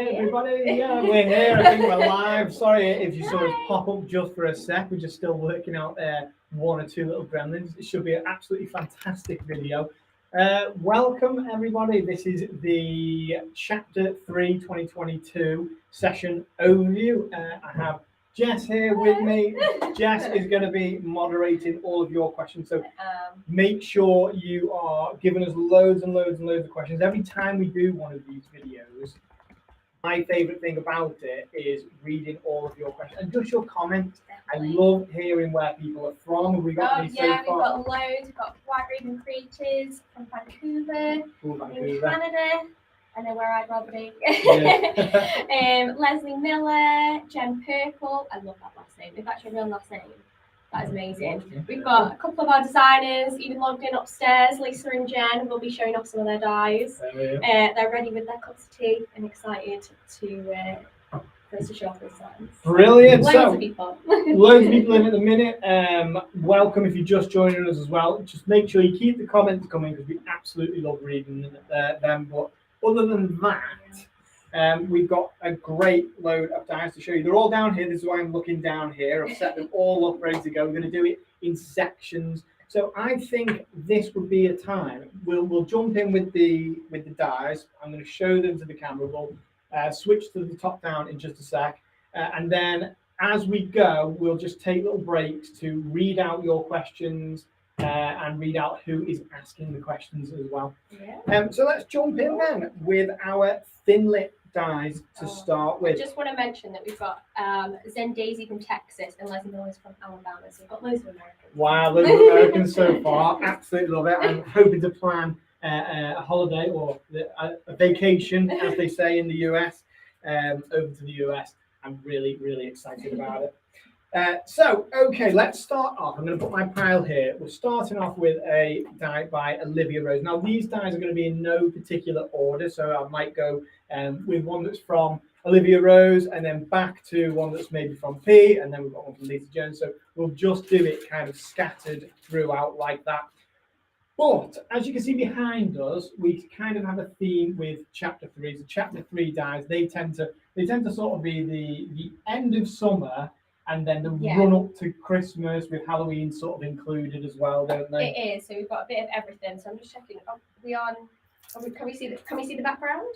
Hi everybody, yeah, we're here. I think we're live. Sorry if you saw us pop up just for a sec. We're just still working out one or two little gremlins. It should be an absolutely fantastic video. Welcome everybody. This is the Chapter 3 2022 session overview. I have Jess here with me. Jess is going to be moderating all of your questions. So make sure you are giving us loads and loads and loads of questions. Every time we do one of these videos, my favourite thing about it is reading all of your questions and just your comments. Definitely. I love hearing where people are from. Have we got any so far? We've got loads. We've got White Raven Creatures from Vancouver, in Canada. I know where I'd rather be. Yeah. Leslie Miller, Jen Purple. I love that last name. It's actually a real last name. That is amazing. We've got a couple of our designers even logged in upstairs. Lisa and Jen will be showing off some of their dies. They're ready with their cups of tea and excited to show off their designs. Brilliant. Loads of people. Loads of people in at the minute. Welcome if you're just joining us as well. Just make sure you keep the comments coming because we absolutely love reading them. But other than that, we've got a great load of dies to show you. They're all down here. This is why I'm looking down here. I've set them all up ready to go. We're going to do it in sections. So I think this would be a time. We'll jump in with the dies. I'm going to show them to the camera. We'll switch to the top down in just a sec. And then as we go, we'll just take little breaks to read out your questions and read out who is asking the questions as well. Yeah. So let's jump in then with our thin lit dies to start with. I just want to mention that we've got Zen Daisy from Texas and Leslie Miller's from Alabama, so we've got loads of Americans. Wow, loads of Americans so far. Absolutely love it. I'm hoping to plan a holiday or a vacation, as they say in the US, over to the US. I'm really, really excited about it. So, okay, let's start off. I'm going to put my pile here. We're starting off with a die by Olivia Rose. Now, these dies are going to be in no particular order, so I might go with one that's from Olivia Rose and then back to one that's maybe from P, and then we've got one from Lisa Jones. So we'll just do it kind of scattered throughout like that. But as you can see behind us, we kind of have a theme with Chapter 3. So Chapter 3 dies, they tend to sort of be the end of summer and then the run up to Christmas with Halloween sort of included as well, don't they? It is. So we've got a bit of everything. So I'm just checking. Can we see the background?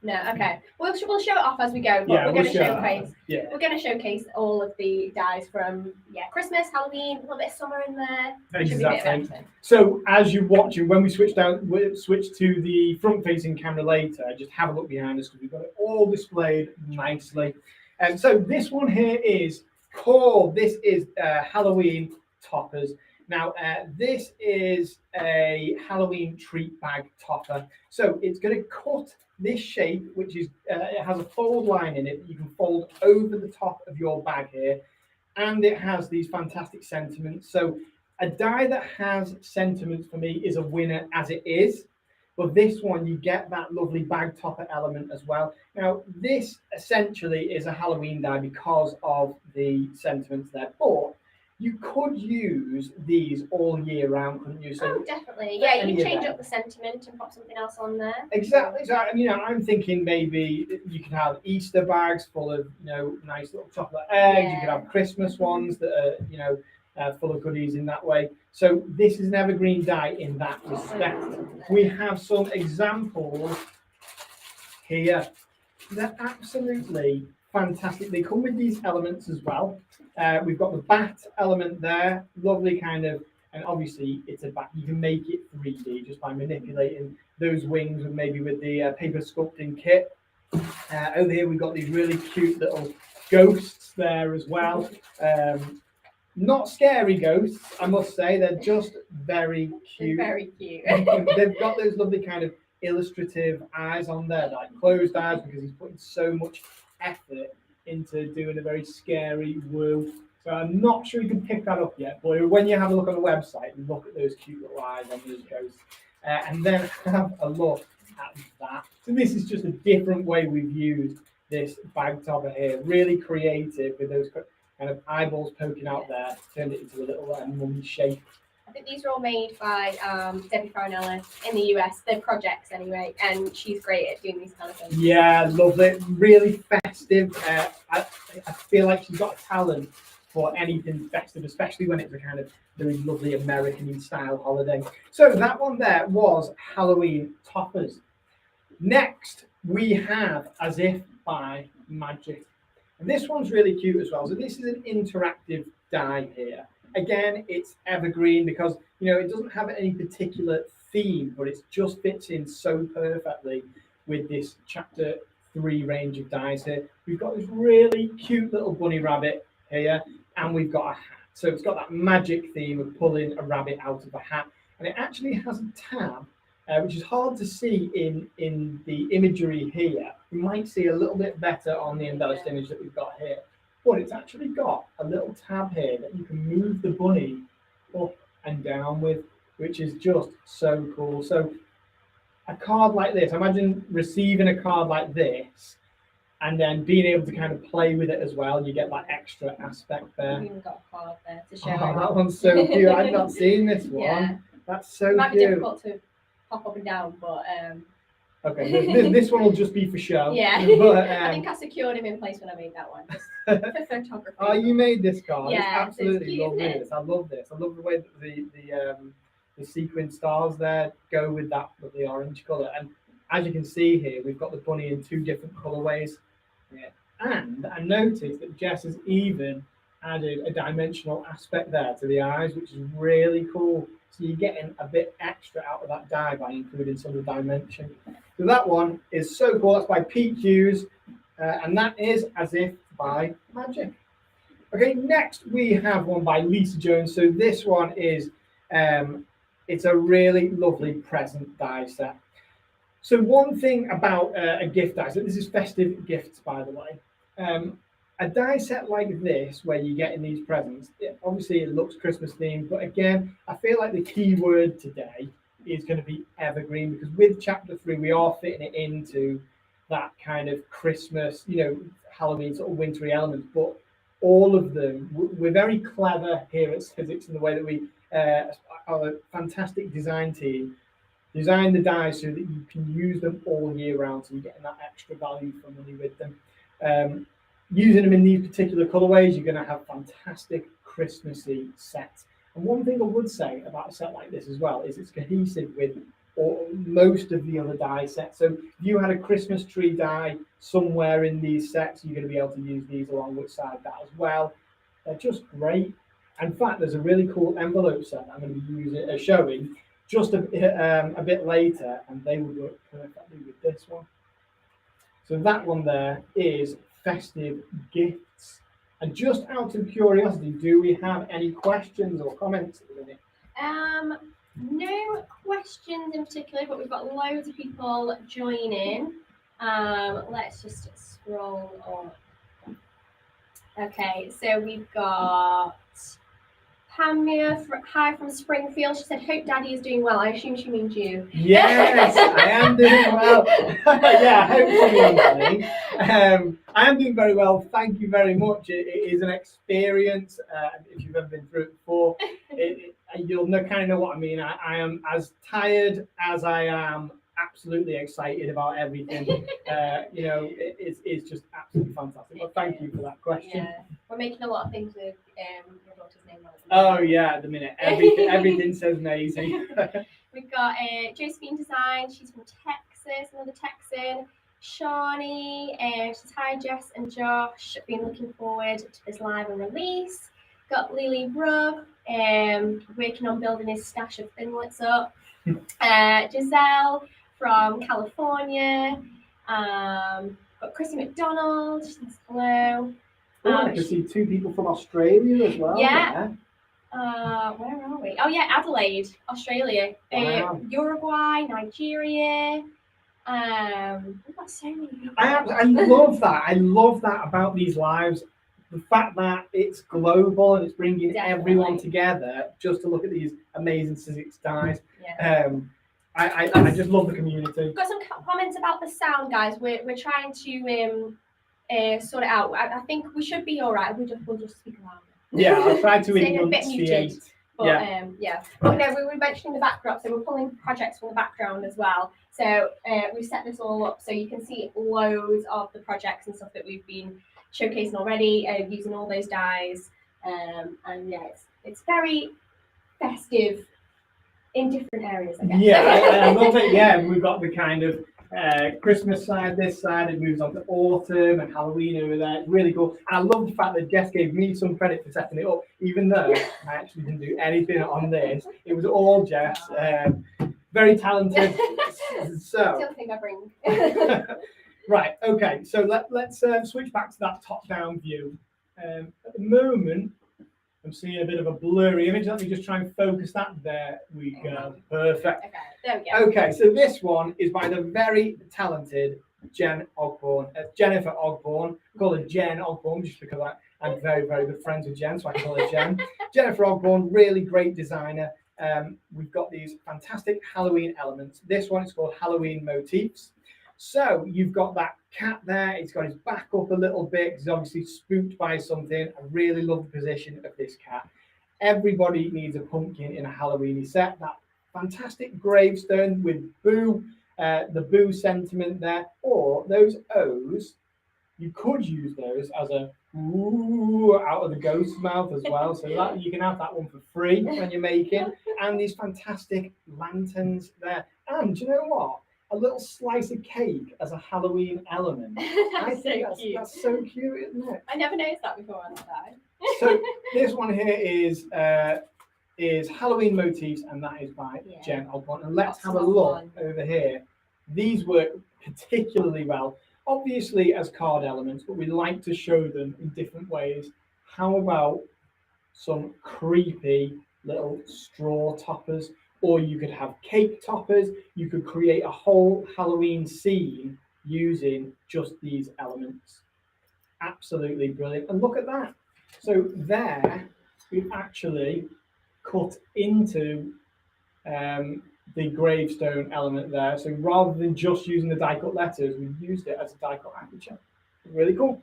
No. Okay. We'll show it off as we go. But we're going to showcase. Yeah. We're going to showcase all of the dies from Christmas, Halloween, a little bit of summer in there. Exactly. So as you're watching, when we switch to the front-facing camera later, just have a look behind us because we've got it all displayed nicely. And so this one here is called, this is Halloween Toppers. Now, this is a Halloween treat bag topper. So it's going to cut this shape, which is, it has a fold line in it that you can fold over the top of your bag here. And it has these fantastic sentiments. So a die that has sentiments for me is a winner as it is. But this one, you get that lovely bag topper element as well. Now, this essentially is a Halloween die because of the sentiments there. But you could use these all year round, couldn't you? So definitely. Yeah, you can change up the sentiment and pop something else on there. Exactly. So, I'm thinking maybe you could have Easter bags full of, nice little chocolate eggs. You could have Christmas ones that are, full of goodies in that way. So this is an evergreen die in that respect. We have some examples here. They're absolutely fantastic. They come with these elements as well. We've got the bat element there, lovely kind of, and obviously it's a bat. You can make it 3D just by manipulating those wings and maybe with the paper sculpting kit. Over here we've got these really cute little ghosts there as well. Not scary ghosts, I must say. They're just very cute. They're very cute. They've got those lovely kind of illustrative eyes on there, like closed eyes, because he's putting so much effort into doing a very scary woo. So I'm not sure you can pick that up yet, but when you have a look on the website, look at those cute little eyes on those ghosts. And then have a look at that. So this is just a different way we've used this bag topper here. Really creative with those kind of eyeballs poking out there, turned it into a little mummy shape. I think these are all made by Debbie Farinella in the US. They're projects anyway, and she's great at doing these kind of things. Yeah, love it. Really festive. I feel like she's got a talent for anything festive, especially when it's a kind of very lovely American style holiday. So that one there was Halloween toppers. Next, we have As If by Magic. And this one's really cute as well. So this is an interactive die here. Again, it's evergreen because, it doesn't have any particular theme, but it just fits in so perfectly with this chapter 3 range of dies here. We've got this really cute little bunny rabbit here, and we've got a hat. So it's got that magic theme of pulling a rabbit out of a hat. And it actually has a tab, which is hard to see in the imagery here. You might see a little bit better on the embellished image that we've got here. But it's actually got a little tab here that you can move the bunny up and down with, which is just so cool. So a card like this, imagine receiving a card like this and then being able to kind of play with it as well. You get that extra aspect there. We've even got a card there to show. Oh, that one's so cute. I've not seen this one. Yeah. That's so it might be cute. difficult to pop up and down, but okay, this one will just be for show. Yeah. But, I think I secured him in place when I made that one, just for photography. Oh, you made this card. Yeah, it's absolutely so it's cute, lovely. I love this. I love the way that the sequin stars there go with that lovely orange colour. And as you can see here, we've got the bunny in 2 different colourways. Yeah. And I noticed that Jess has even added a dimensional aspect there to the eyes, which is really cool. So you're getting a bit extra out of that die by including some of the dimension. So that one is so cool. That's by Pete Hughes, and that is As If by Magic. Okay, next we have one by Lisa Jones. So this one is, it's a really lovely present die set. So one thing about a gift die set, this is Festive Gifts, by the way. A die set like this, where you're getting these presents, obviously it looks Christmas themed, but again, I feel like the key word today is going to be evergreen, because with chapter 3, we are fitting it into that kind of Christmas, Halloween sort of wintry elements, but all of them, we're very clever here at Sizzix in the way that we are a fantastic design team, design the dies so that you can use them all year round, so you're getting that extra value for money with them. Using them in these particular colorways, you're going to have fantastic Christmassy sets. And one thing I would say about a set like this as well is it's cohesive with most of the other die sets. So if you had a Christmas tree die somewhere in these sets, you're going to be able to use these alongside that as well. They're just great. In fact, there's a really cool envelope set I'm going to be showing just a bit later, and they would work perfectly with this one. So that one there is Festive Gifts. And just out of curiosity, do we have any questions or comments at the minute? No questions in particular, but we've got loads of people joining. Let's just scroll on. Okay, so we've got Pamia, hi from Springfield. She said, hope Daddy is doing well. I assume she means you. Yes, I am doing well. Yeah, hopefully. I am doing very well. Thank you very much. It is an experience. If you've ever been through it before, you'll kind of know what I mean. I am as tired as I am absolutely excited about everything. It's just absolutely fantastic. But thank you for that question. Yeah, we're making a lot of things with your daughter's name on it. Oh yeah, at the minute everything says Maisie. We've got Josephine Design. She's from Texas, another Texan. Shawnee, she says, hi Jess and Josh. Been looking forward to this live and release. Got Lily Rugg, working on building his stash of thinlets up. Giselle from California. Got Chrissy McDonald. She says hello. I can see 2 people from Australia as well. Yeah. Where are we? Oh yeah, Adelaide, Australia. Wow. Uruguay, Nigeria. We've got so many people. I love that. I love that about these lives. The fact that it's global and it's bringing everyone together just to look at these amazing Sizzix dies. Yeah. I just love the community. We've got some comments about the sound, guys. We're trying to sort it out. I think we should be all right. We'll just speak louder. Yeah, I'll try to It's a bit muted, enunciate But yeah. But no, we were mentioning the backdrop, so we're pulling projects from the background as well. So we've set this all up so you can see loads of the projects and stuff that we've been showcasing already, using all those dyes. And yeah, it's very festive in different areas, I guess. Yeah, I love it. Yeah, we've got the kind of Christmas side, this side, it moves on to autumn and Halloween over there. It's really cool. And I love the fact that Jess gave me some credit for setting it up, even though I actually didn't do anything on this. It was all Jess. Very talented. So Still think I bring. right, okay, so let's switch back to that top-down view. At the moment, I'm seeing a bit of a blurry image. Let me just try and focus that. There we go. Perfect. Okay, there we go. Okay, so this one is by the very talented Jennifer Ogborn. I call her Jen Ogborn just because I'm very, very good friends with Jen, so I can call her Jen. Jennifer Ogborn, really great designer. We've got these fantastic Halloween elements. This one is called Halloween Motifs. So you've got that cat there. It's got his back up a little bit. He's obviously spooked by something. I really love the position of this cat. Everybody needs a pumpkin in a Halloweeny set. That fantastic gravestone with boo, the boo sentiment there, or those O's. You could use those as a ooh out of the ghost's mouth as well. So that you can have that one for free when you're making. And these fantastic lanterns there. And do you know what? A little slice of cake as a Halloween element. I think that's so cute, isn't it? I never noticed that before on the side. So this one here is Halloween Motifs, and that is by Jen Ogborn. And let's have a look over here. These work particularly well, obviously as card elements, but we like to show them in different ways. How about some creepy little straw toppers? Or you could have cake toppers. You could create a whole Halloween scene using just these elements. Absolutely brilliant. And look at that. So there, we've actually cut into the gravestone element there. So rather than just using the die cut letters, we've used it as a die cut aperture. Really cool.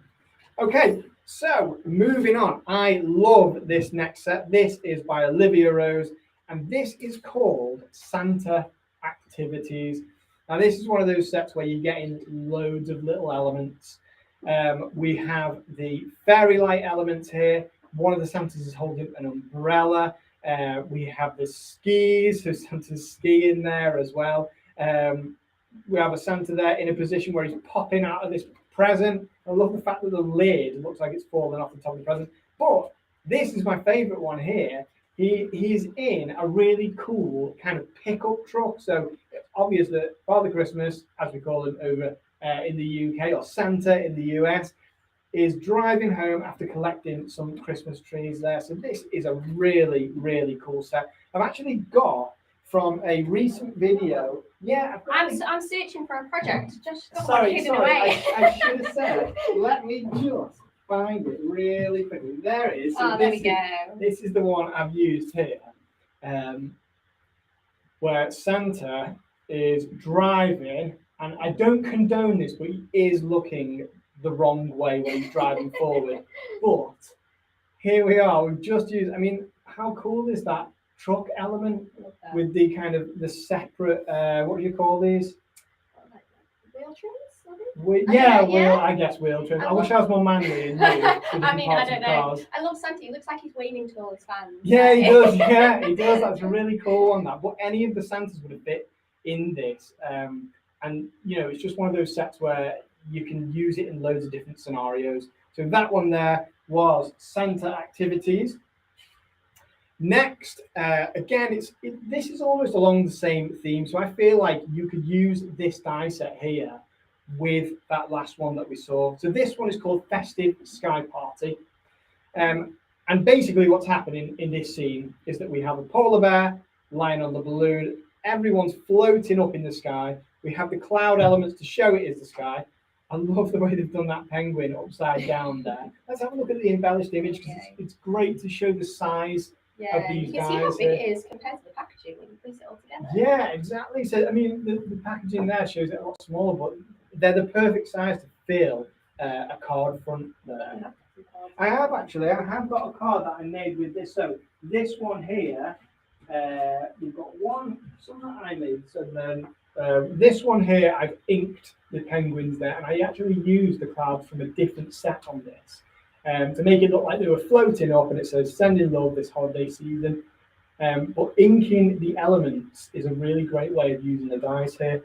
Okay, so moving on. I love this next set. This is by Olivia Rose. And this is called Santa Activities. Now, this is one of those sets where you get in loads of little elements. We have the fairy light elements here. One of the Santas is holding an umbrella. We have the skis, so Santa's skiing there as well. We have a Santa there in a position where he's popping out of this present. I love the fact that the lid looks like it's fallen off the top of the present. But this is my favorite one here. He's in a really cool kind of pickup truck. So it's obvious that Father Christmas, as we call him over in the UK, or Santa in the US, is driving home after collecting some Christmas trees there. So this is a really, really cool set. I've actually got from a recent video. Yeah, I'm searching for a project. Just got sorry, hidden away. I should have said. Let me just find it really quickly. There it is. So there we go. This is the one I've used here, where Santa is driving, and I don't condone this, but he is looking the wrong way when he's driving forward. But here we are. We've just used. I mean, how cool is that truck element with the kind of the separate? What do you call these? Wheel trims? I guess wheel trim. I wish I was more manly and you. I mean, I don't know. I love Santa. He looks like he's waving to all his fans. Yeah, he does. Yeah, he does. That's a really cool one. That, but any of the Santas would have fit in this. And you know, it's just one of those sets where you can use it in loads of different scenarios. So that one there was Santa Activities. Next, again, this is almost along the same theme. So I feel like you could use this die set here with that last one that we saw. So this one is called Festive Sky Party. And basically what's happening in this scene is that we have a polar bear lying on the balloon. Everyone's floating up in the sky. We have the cloud elements to show it is the sky. I love the way they've done that penguin upside down there. Let's have a look at the embellished image because it's great to show the size of these guys. You can see how big it is compared to the packaging when you piece it all together. Yeah, exactly. So, I mean, the packaging there shows it a lot smaller, but they're the perfect size to fill a card front there. I have actually. I have got a card that I made with this. So this one here, we've got one. Some that I made. So then this one here, I've inked the penguins there, and I actually used the clouds from a different set on this, to make it look like they were floating up, and it says "Sending love this holiday season." But inking the elements is a really great way of using the dies here.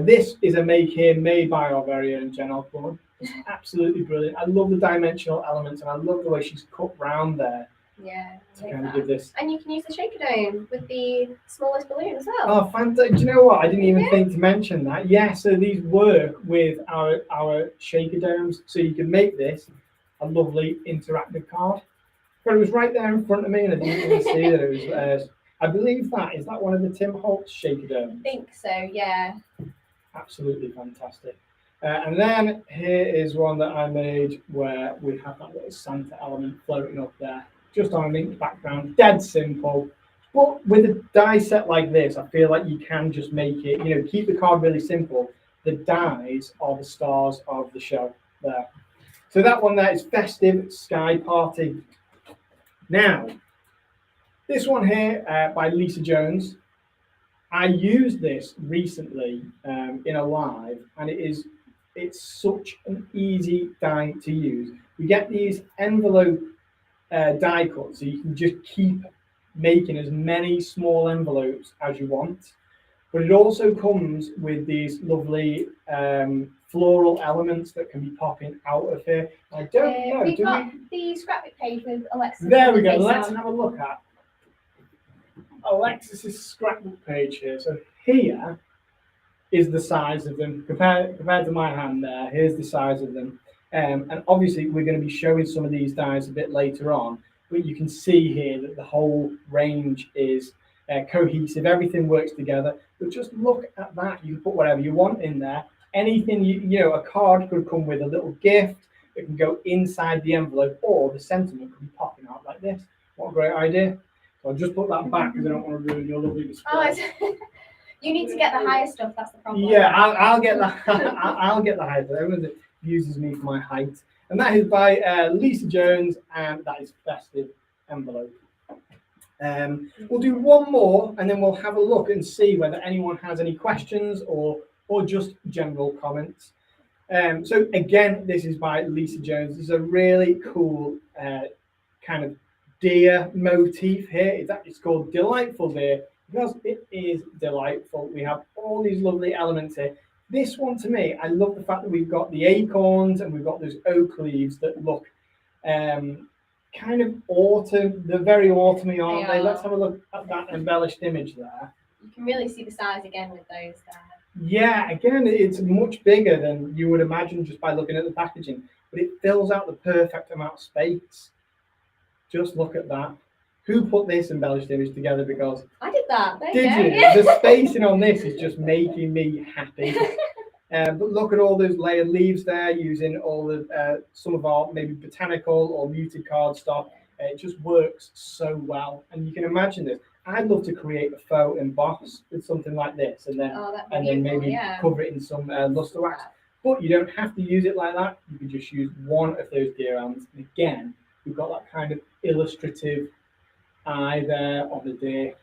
This is a make here made by our very own Jen Osborne. It's absolutely brilliant. I love the dimensional elements, and I love the way she's cut round there. Yeah, to kind of give this. And you can use the shaker dome with the smallest balloon as well. Oh, fantastic! Do you know what? I didn't even think to mention that. Yeah, so these work with our shaker domes, so you can make this a lovely interactive card. But it was right there in front of me, and I didn't even see that it was. I believe that is that one of the Tim Holtz shaker domes. I think so. Yeah. Absolutely fantastic. And then here is one that I made where we have that little Santa element floating up there, just on an inked background, dead simple. But with a die set like this, I feel like you can just make it, keep the card really simple. The dies are the stars of the show there. So that one there is Festive Sky Party. Now, this one here by Lisa Jones. I used this recently in a live, and it's such an easy die to use. You get these envelope die cuts, so you can just keep making as many small envelopes as you want. But it also comes with these lovely floral elements that can be popping out of here. I don't know. We've got the scrapbook page with Alexis. There we go. Let's have a look at Alexis's scrapbook page here. So here is the size of them compared to my hand there. Here's the size of them. And obviously we're going to be showing some of these dies a bit later on, but you can see here that the whole range is cohesive. Everything works together. But just look at that. You can put whatever you want in there. Anything, a card could come with a little gift that can go inside the envelope, or the sentiment could be popping out like this. What a great idea. So I'll just put that back because I don't want to ruin your lovely display. You need to get the higher stuff, that's the problem. Yeah, I'll get the I'll get the higher stuff. Everyone uses me for my height. And that is by Lisa Jones, and that is Festive Envelope. We'll do one more, and then we'll have a look and see whether anyone has any questions or just general comments. So again, this is by Lisa Jones. This is a really cool kind of deer motif here. It's called Delightful Deer because it is delightful. We have all these lovely elements here. This one, to me, I love the fact that we've got the acorns and we've got those oak leaves that look kind of autumn. They're very autumny, aren't they? Let's have a look at that embellished image there. You can really see the size again with those there. Yeah, again, it's much bigger than you would imagine just by looking at the packaging, but it fills out the perfect amount of space. Just look at that. Who put this embellished image together? Because I did that. Did you? The spacing on this is just making me happy. But look at all those layered leaves there, using all the some of our maybe botanical or muted cardstock. It just works so well, and you can imagine this. I'd love to create a faux emboss with something like this, and then maybe cover it in some luster wax. But you don't have to use it like that. You can just use one of those deer ants. And again, we've got that kind of illustrative eye there on the deer.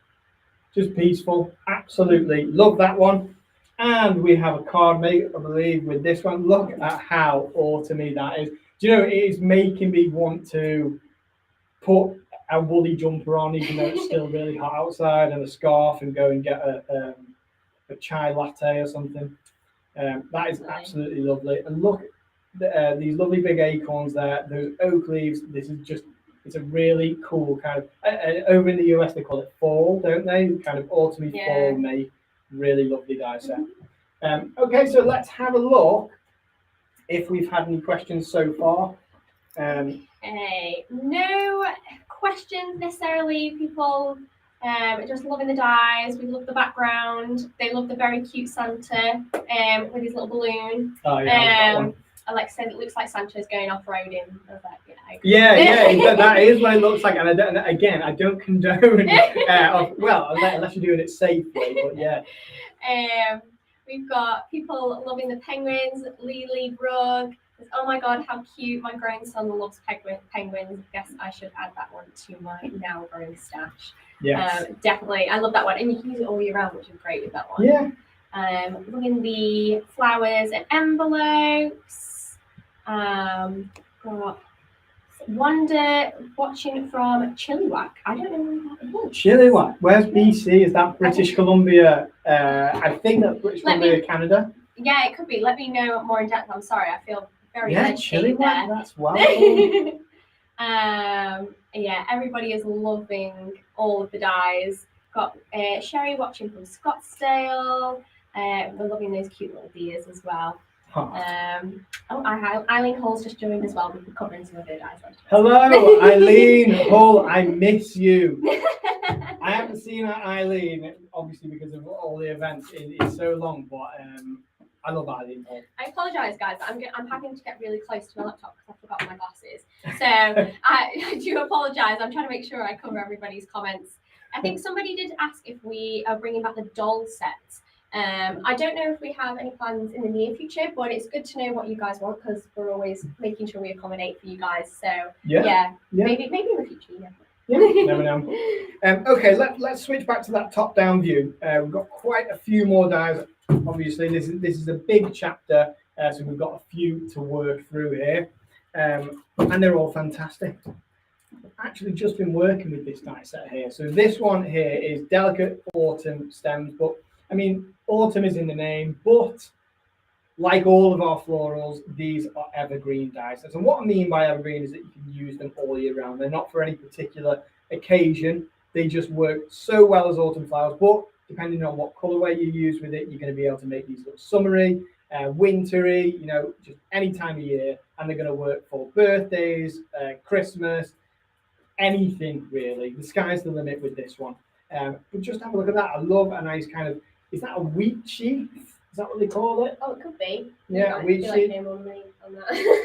Just peaceful. Absolutely love that one. And we have a card mate, I believe, with this one. Look at how autumny that is. Do you know, it is making me want to put a woolly jumper on, even though it's still really hot outside, and a scarf, and go and get a chai latte or something. That is absolutely lovely. And look, these lovely big acorns there, those oak leaves. This is just, it's a really cool kind of, over in the US they call it fall, don't they? Kind of autumny fall May. Really lovely die set. Okay, so let's have a look if we've had any questions so far. No questions necessarily. People just loving the dies. We love the background. They love the very cute Santa with his little balloon. Oh, yeah, Alex said it looks like Santa's going off-roading. I was like, yeah, that is what it looks like. And I don't condone, unless you're doing it safely, but yeah. We've got people loving the penguins, Lily Rug, the Oh my god, how cute! My grandson loves penguins. Guess I should add that one to my now growing stash. Yes. Definitely, I love that one, and you can use it all year round, which is great with that one. Yeah. Loving the flowers and envelopes. Got Wonder watching from Chilliwack. I don't know where that is. Chilliwack. Where's BC? Is that British Columbia? I think that's British Columbia, Canada. Yeah, it could be. Let me know more in depth. I'm sorry, I feel very Chilliwack. there. That's wonderful. Yeah, everybody is loving all of the dyes. Got Sherry watching from Scottsdale. We're loving those cute little deers as well. Eileen Hall's just joined as well. We'll be covering some of her dyes. Hello, Eileen Hall. I miss you. I haven't seen Eileen, obviously, because of all the events. It's so long, but I love Eileen Hall. I apologise, guys. I'm having to get really close to my laptop because I forgot my glasses. So I do apologise. I'm trying to make sure I cover everybody's comments. I think somebody did ask if we are bringing back the doll set. I don't know if we have any plans in the near future, but it's good to know what you guys want because we're always making sure we accommodate for you guys. So yeah. Maybe in the future. Yeah, never know. Okay, let's switch back to that top-down view. We've got quite a few more dies. Obviously, this is a big chapter, so we've got a few to work through here, and they're all fantastic. I've actually just been working with this die set here. So this one here is Delicate Autumn Stems, but I mean, autumn is in the name, but like all of our florals, these are evergreen die sets. And what I mean by evergreen is that you can use them all year round. They're not for any particular occasion. They just work so well as autumn flowers, but depending on what colorway you use with it, you're going to be able to make these look summery, wintry, just any time of year. And they're going to work for birthdays, Christmas, anything really. The sky's the limit with this one. But just have a look at that. I love a nice kind of, is that a wheat sheath? Is that what they call it? Oh, it could be. Yeah, wheat sheath.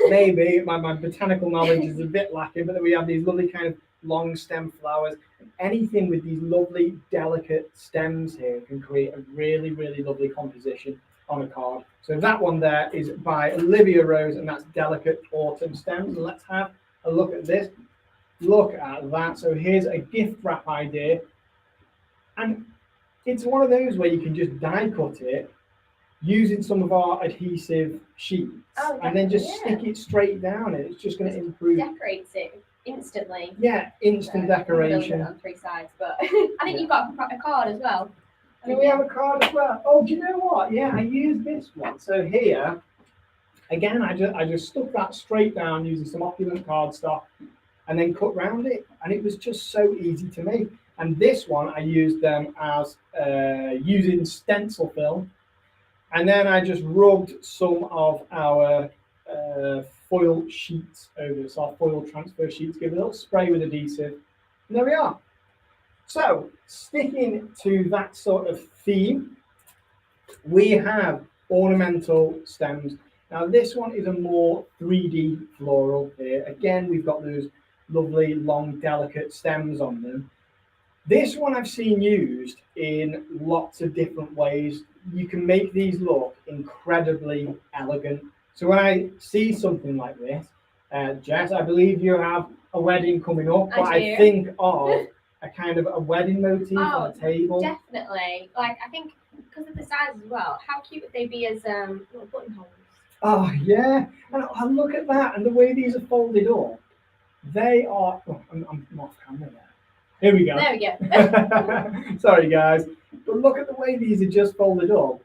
Maybe. My botanical knowledge is a bit lacking, but then we have these lovely kind of long stem flowers. Anything with these lovely, delicate stems here can create a really, really lovely composition on a card. So that one there is by Olivia Rose, and that's Delicate Autumn Stems. And let's have a look at this. Look at that. So here's a gift wrap idea. And it's one of those where you can just die cut it using some of our adhesive sheets and then just stick it straight down, and it's just going to improve. Decorates it instantly. Yeah, instant decoration. On three sides, but I think you've got a card as well. Do we have a card as well? Oh, do you know what? Yeah, I used this one. So here, again, I just stuck that straight down using some opulent cardstock and then cut round it, and it was just so easy to make. And this one, I used them as using stencil film. And then I just rubbed some of our foil sheets over, so our foil transfer sheets, give it a little spray with adhesive. And there we are. So, sticking to that sort of theme, we have ornamental stems. Now, this one is a more 3D floral here. Again, we've got those lovely, long, delicate stems on them. This one I've seen used in lots of different ways. You can make these look incredibly elegant. So when I see something like this, Jess, I believe you have a wedding coming up, but I think of a kind of a wedding motif on a table. Definitely. Like, I think because of the size as well, how cute would they be as little buttonholes? Oh, yeah. And look at that. And the way these are folded up, they are... Oh, I'm off camera there. Here we go. There we go. Sorry, guys. But look at the way these are just folded up.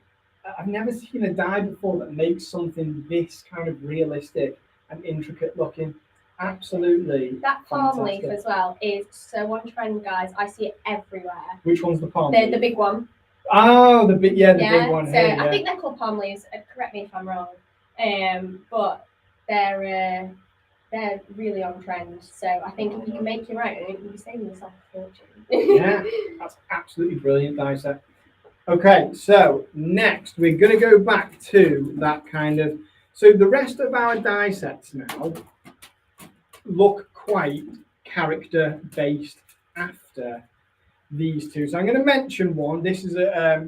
I've never seen a die before that makes something this kind of realistic and intricate looking. Absolutely. That palm leaf as well is so on trend, guys. I see it everywhere. Which one's the palm leaf? The big one. Oh, the big one. So here, yeah. I think they're called palm leaves. Correct me if I'm wrong. But they're really on trend. So I think if you can make your own, you'll be saving yourself a fortune. Yeah, that's absolutely brilliant die set. Okay, so next we're going to go back to that kind of... So the rest of our die sets now look quite character-based after these two. So I'm going to mention one. This is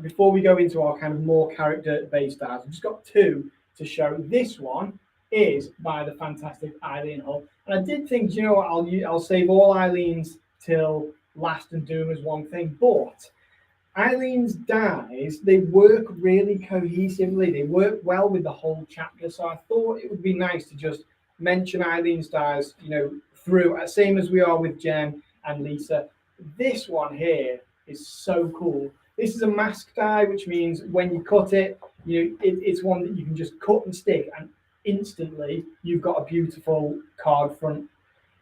before we go into our kind of more character-based dies. I've just got two to show. This one is by the fantastic Eileen Hull. And I did think, you know what, I'll save all Eileen's till last and do them as one thing. But Eileen's dies, they work really cohesively. They work well with the whole chapter. So I thought it would be nice to just mention Eileen's dies, you know, through, same as we are with Jen and Lisa. This one here is so cool. This is a mask die, which means when you cut it, it's one that you can just cut and stick, and instantly you've got a beautiful card front.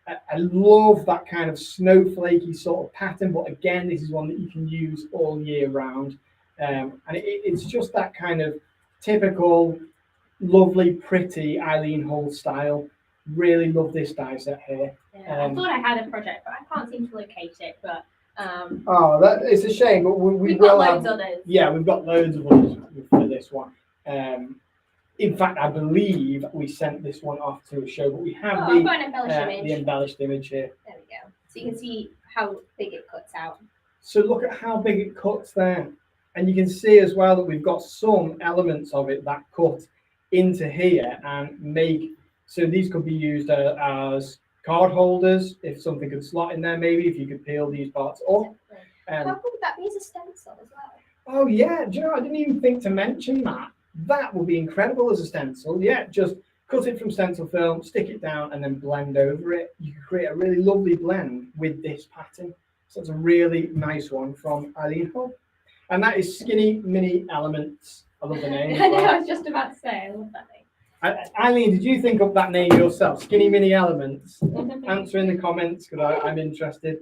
I love that kind of snowflakey sort of pattern, but again, this is one that you can use all year round. And it's just that kind of typical, lovely, pretty Eileen Hull style. Really love this die set here. Yeah, I thought I had a project, but I can't seem to locate it. But it's a shame, but we've got loads of others. Yeah, we've got loads of others for this one. In fact, I believe we sent this one off to a show, but we have I've got an embellished image. The embellished image here. There we go. So you can see how big it cuts out. So look at how big it cuts there. And you can see as well that we've got some elements of it that cut into here and make, so these could be used as card holders, if something could slot in there, maybe, if you could peel these parts off. How cool would that be as a stencil as well? Oh yeah, do you know, I didn't even think to mention that. That would be incredible as a stencil. Yeah, just cut it from stencil film, stick it down, and then blend over it. You could create a really lovely blend with this pattern. So it's a really nice one from Eileen Hull. And that is Skinny Mini Elements. I love the name. I know, I was just about to say, I love that name. Eileen, did you think of that name yourself? Skinny Mini Elements? Answer in the comments, because I'm interested.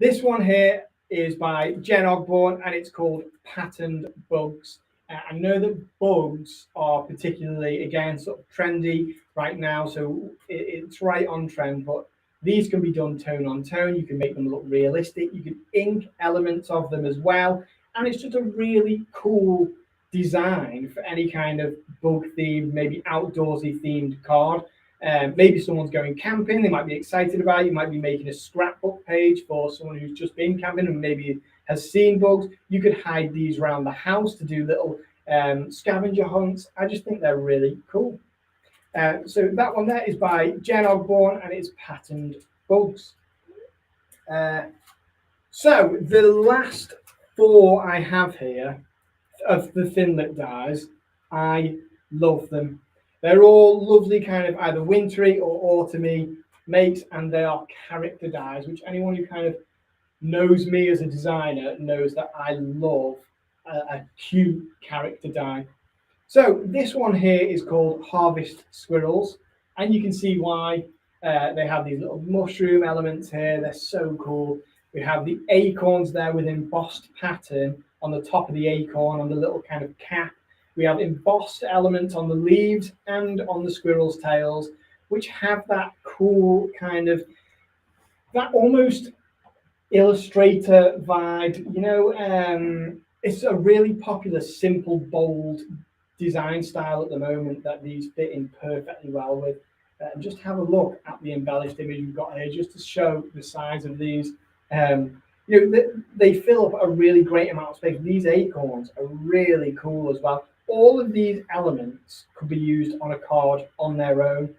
This one here is by Jen Ogborn, and it's called Patterned Bugs. I know that bugs are particularly, again, sort of trendy right now, so it's right on trend, but these can be done tone on tone. You can make them look realistic. You can ink elements of them as well, and it's just a really cool design for any kind of bug themed, maybe outdoorsy themed card. Maybe someone's going camping, they might be excited about it. You might be making a scrapbook page for someone who's just been camping and maybe has seen bugs. You could hide these around the house to do little scavenger hunts. I just think they're really cool. So that one there is by Jen Ogborn, and it's Patterned Bugs. So the last four I have here of the Thinlit dies, I love them. They're all lovely kind of either wintry or autumny makes, and they are character dies, which anyone who kind of knows me as a designer knows that I love a cute character die. So this one here is called Harvest Squirrels, and you can see why they have these little mushroom elements here. They're so cool. We have the acorns there with embossed pattern on the top of the acorn, on the little kind of cap. We have embossed elements on the leaves and on the squirrels' tails, which have that cool kind of, that almost illustrator vibe. You know, it's a really popular, simple, bold design style at the moment that these fit in perfectly well with. Just have a look at the embellished image we've got here, just to show the size of these. You know, they fill up a really great amount of space. These acorns are really cool as well. All of these elements could be used on a card on their own,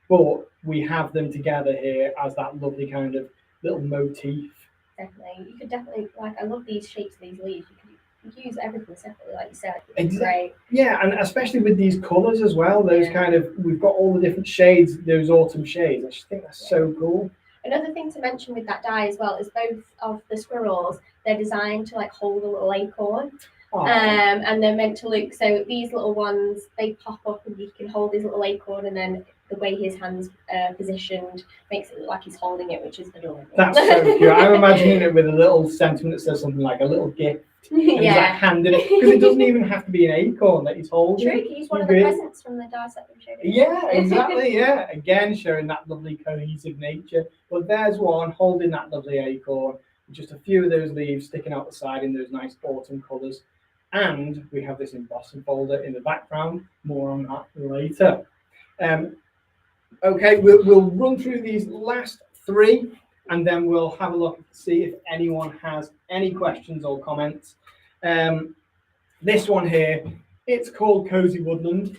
but we have them together here as that lovely kind of little motif. Definitely. You could definitely, like, I love these shapes of these leaves. You could use everything separately, like you said. Exactly. Yeah, and especially with these colours as well, those kind of, we've got all the different shades, those autumn shades. I just think that's so cool. Another thing to mention with that die as well is both of the squirrels, they're designed to like hold a little acorn. And they're meant to look, so these little ones, they pop up and you can hold his little acorn, and then the way his hand's positioned makes it look like he's holding it, which is adorable. That's so cute. I'm imagining it with a little sentiment that says something like a little gift. And he's like handing it, because it doesn't even have to be an acorn that he's holding. True, you use one of the presents from the die set that we showed you. Yeah, exactly, yeah. Again, showing that lovely cohesive nature. But there's one holding that lovely acorn, with just a few of those leaves sticking out the side in those nice autumn colours. And we have this embossing folder in the background. More on that later. Okay, we'll run through these last three, and then we'll have a look to see if anyone has any questions or comments. This one here, it's called Cozy Woodland.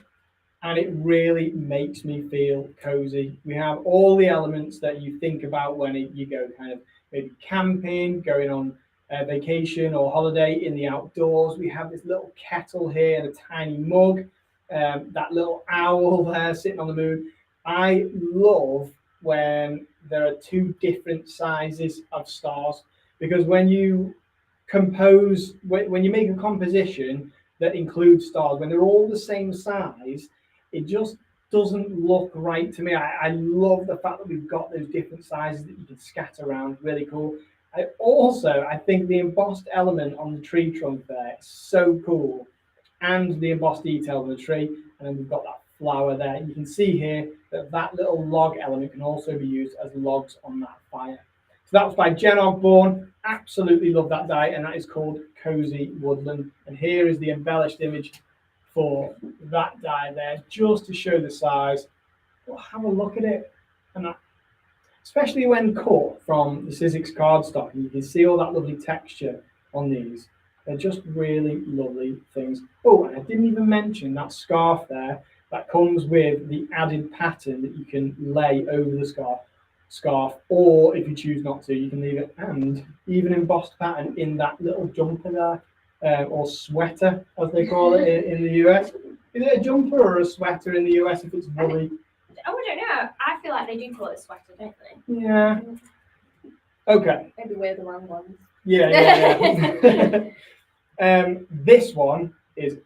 and it really makes me feel cozy. We have all the elements that you think about when you go kind of maybe camping, going on vacation or holiday in the outdoors. We have this little kettle here and a tiny mug, that little owl there sitting on the moon. I love when there are two different sizes of stars, because when you when you make a composition that includes stars, when they're all the same size, it just doesn't look right to me. I love the fact that we've got those different sizes that you can scatter around. Really cool. I think the embossed element on the tree trunk there is so cool, and the embossed detail on the tree. And then we've got that flower there. You can see here that that little log element can also be used as logs on that fire. So that was by Jen Ogborn. Absolutely love that die, and that is called Cozy Woodland. And here is the embellished image for that die there, just to show the size. Well, have a look at it. And especially when cut from the Sizzix cardstock, you can see all that lovely texture on these. They're just really lovely things. Oh, and I didn't even mention that scarf there that comes with the added pattern that you can lay over the scarf, or if you choose not to, you can leave it, and even embossed pattern in that little jumper there, or sweater as they call it in the US. Is it a jumper or a sweater in the US if it's woolly? Oh, I don't know. I feel like they do call it a sweater, don't they? Yeah. Okay. Maybe we're the wrong ones. Yeah. This one is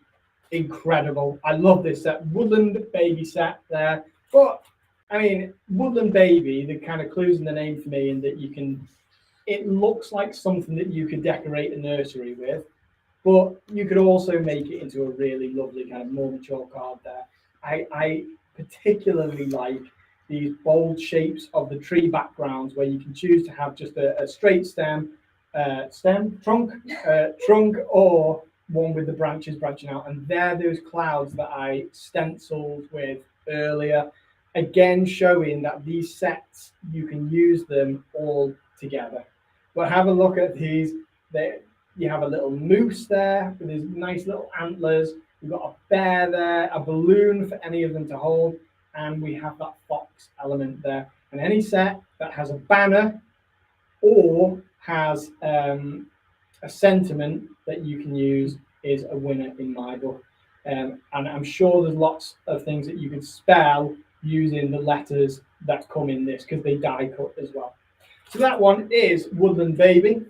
incredible. I love this set. Woodland Baby set there. But, I mean, Woodland Baby, the kind of clues in the name for me, in that it looks like something that you could decorate a nursery with, but you could also make it into a really lovely kind of more mature card there. I particularly like these bold shapes of the tree backgrounds, where you can choose to have just a straight trunk, or one with the branches branching out. And they're those clouds that I stenciled with earlier, again showing that these sets, you can use them all together. But have a look at these. You have a little moose there with his nice little antlers. We've got a bear there, a balloon for any of them to hold, and we have that fox element there. And any set that has a banner or has a sentiment that you can use is a winner in my book. And I'm sure there's lots of things that you can spell using the letters that come in this, because they die cut as well. So that one is Woodland Baby.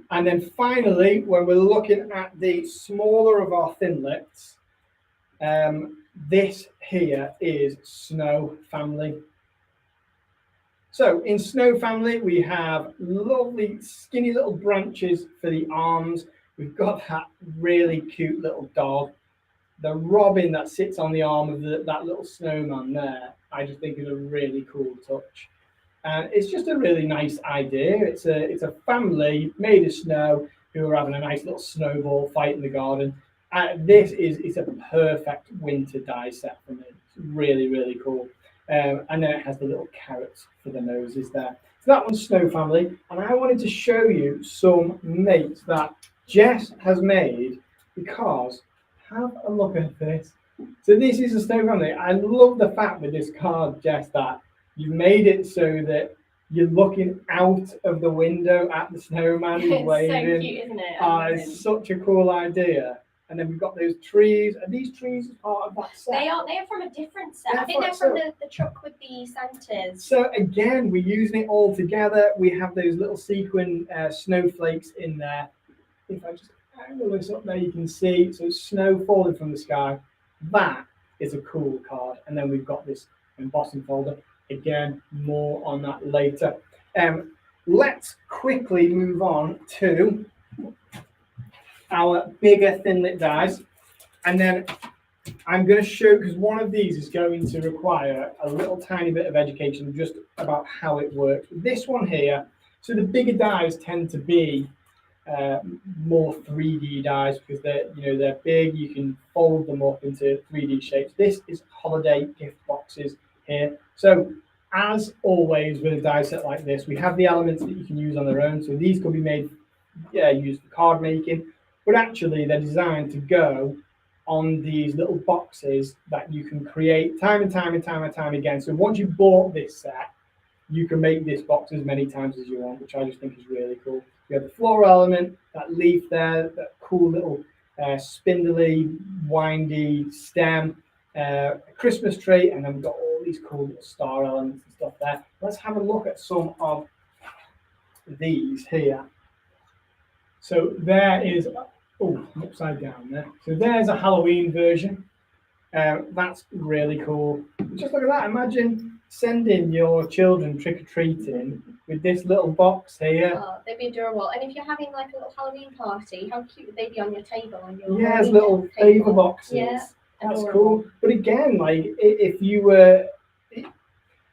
And then finally, when we're looking at the smaller of our thinlits, this here is Snow Family. So in Snow Family, we have lovely skinny little branches for the arms. We've got that really cute little dog. The robin that sits on the arm of that little snowman there, I just think is a really cool touch. And it's just a really nice idea. It's a family made of snow who are having a nice little snowball fight in the garden. It's a perfect winter die set for me. It's really, really cool. And then it has the little carrots for the noses there. So that one's Snow Family. And I wanted to show you some mates that Jess has made, because have a look at this. So this is a Snow Family. I love the fact with this card, Jess, that you've made it so that you're looking out of the window at the snowman who's waving. It's so cute, isn't it? It's such a cool idea. And then we've got those trees. Are these trees part of that set? They are from a different set. I think they're from the truck with the Santas. So again, we're using it all together. We have those little sequin snowflakes in there. If I just angle this up there, you can see. So it's snow falling from the sky. That is a cool card. And then we've got this embossing folder. Again, more on that later. Let's quickly move on to our bigger thinlit dies, and then I'm going to show, because one of these is going to require a little tiny bit of education just about how it works. This one here, so the bigger dies tend to be more 3D dies, because they're big. You can fold them up into 3D shapes. This is holiday gift boxes here. So as always with a die set like this, we have the elements that you can use on their own. So these could be made, used for card making, but actually they're designed to go on these little boxes that you can create time and time again. So once you bought this set, you can make this box as many times as you want, which I just think is really cool. You have the floral element, that leaf there, that cool little spindly, windy stem, a Christmas tree, and then we've got all these cool little star elements and stuff there. Let's have a look at some of these here. So there is, oh, I'm upside down there. So there's a Halloween version. That's really cool. Just look at that. Imagine sending your children trick-or-treating with this little box here. Oh, they'd be adorable. And if you're having like a little Halloween party, how cute would they be on your table? On your Yes, little favour boxes. Yeah, that's adorable. Cool. But again, like if you were,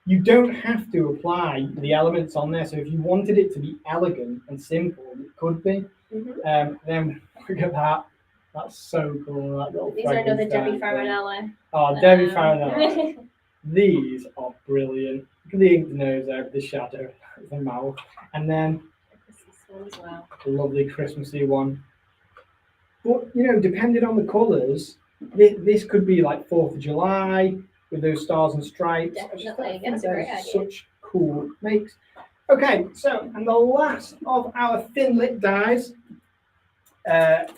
you don't have to apply the elements on there. So if you wanted it to be elegant and simple, it could be. Then look at that. That's so cool. That little These are another Debbie Farinella. Oh, Debbie Farinella. These are brilliant. Look at the inked nose there, the shadow, the mouth, and then as well. A lovely Christmassy one. But you know, depending on the colours, this could be like 4th of July with those stars and stripes. Definitely, that's a great idea. Such cool makes. Okay, so and the last of our thin lit dies.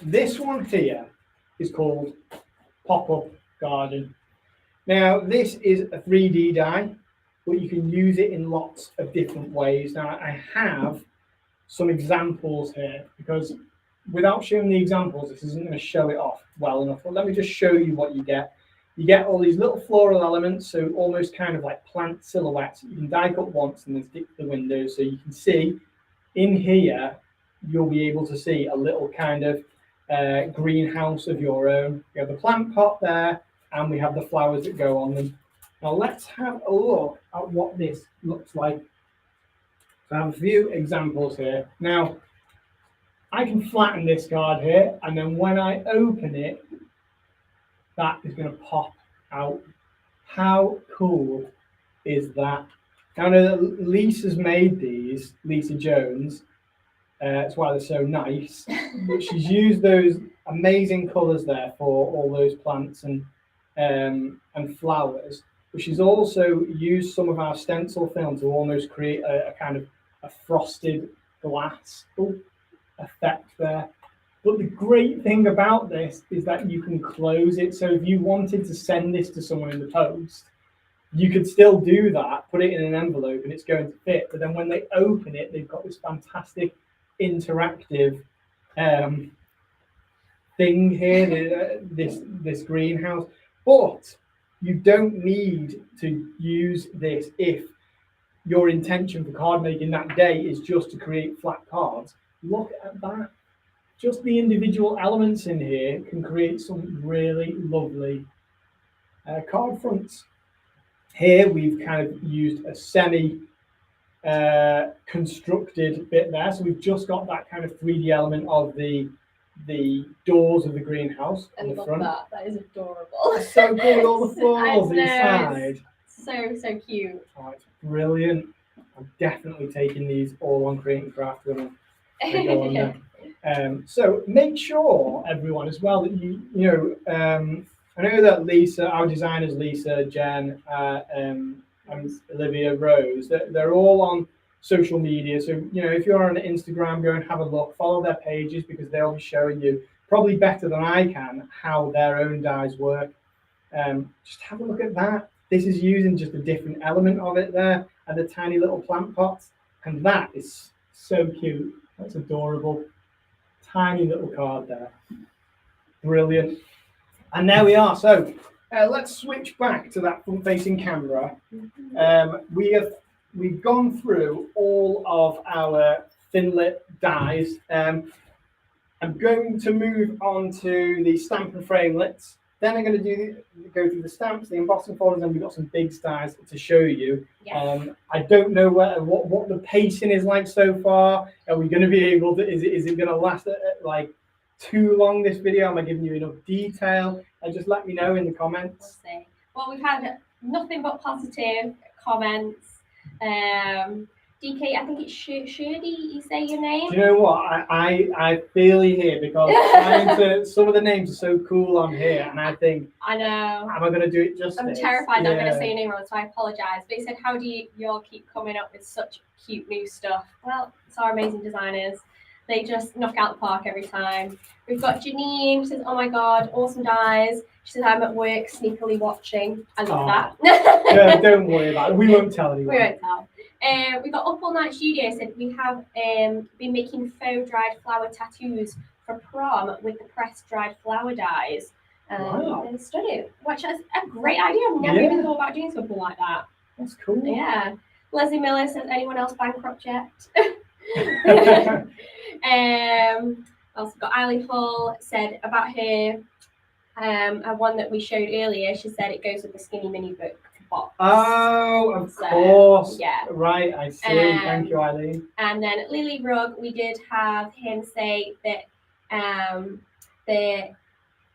This one here is called Pop-Up Garden. Now, this is a 3D die, but you can use it in lots of different ways. Now, I have some examples here because without showing the examples, this isn't going to show it off well enough. But let me just show you what you get. You get all these little floral elements, so almost kind of like plant silhouettes. You can die cut once and then stick to the windows, so you can see in here. You'll be able to see a little kind of greenhouse of your own. You have the plant pot there, and we have the flowers that go on them. Now let's have a look at what this looks like. So I have a few examples here. Now, I can flatten this card here, and then when I open it, that is going to pop out. How cool is that? Now I know that Lisa's made these, Lisa Jones. That's why they're so nice. But she's used those amazing colours there for all those plants and flowers. But she's also used some of our stencil film to almost create a kind of a frosted glass effect there. But the great thing about this is that you can close it. So if you wanted to send this to someone in the post, you could still do that, put it in an envelope and it's going to fit. But then when they open it, they've got this fantastic interactive thing here, this greenhouse. But you don't need to use this if your intention for card making that day is just to create flat cards. Look at that. Just the individual elements in here can create some really lovely card fronts. Here we've kind of used a semi constructed bit there, so we've just got that kind of 3D element of the doors of the greenhouse on the front. That is adorable. That's so cool with all the florals inside. So cute. Oh, it's brilliant. I'm definitely taking these all on Create and Craft when I go on there. So make sure, everyone, as well, that you know, I know that Lisa, our designers, Lisa, Jen, and Olivia, Rose, they're all on social media. So, you know, if you're on Instagram, go and have a look, follow their pages because they'll be showing you probably better than I can how their own dies work. Just have a look at that. This is using just a different element of it there and the tiny little plant pots. And that is so cute. That's adorable. Tiny little card there. Brilliant. And there we are. So let's switch back to that front-facing camera. We've gone through all of our thin-lit dies. I'm going to move on to the stamp and framelits. Then I'm going to go through the stamps, the embossing folders, and we've got some big dies to show you. Yes. I don't know what the pacing is like so far. Are we going to be able to? Is it going to last like too long? This video? Am I giving you enough detail? And just let me know in the comments. We'll see. Well, we've had nothing but positive comments. DK, I think it's Shirdy, you say your name? Do you know what? I feel you here because some of the names are so cool on here, and I think, I know. am I going to do it justice? I'm terrified that I'm going to say your name wrong, so I apologise. But he said, how do you all keep coming up with such cute new stuff? Well, it's our amazing designers. They just knock out the park every time. We've got Janine, who says, oh my God, awesome dies. She says, I'm at work sneakily watching. I love that. Don't worry about it. We won't tell anyone. We won't tell. We've got Up All Night Studio said we have been making faux dried flower tattoos for prom with the pressed dried flower dyes. Wow. And stunning, which is a great idea. I've never even thought about doing something like that. That's cool. Yeah. Leslie Miller says, anyone else bankrupt yet? Also got Eileen Hall said about her one that we showed earlier. She said it goes with the skinny mini book box. Oh, of course. Yeah. Right, I see. Thank you, Eileen. And then Lily Rugg, we did have him say that the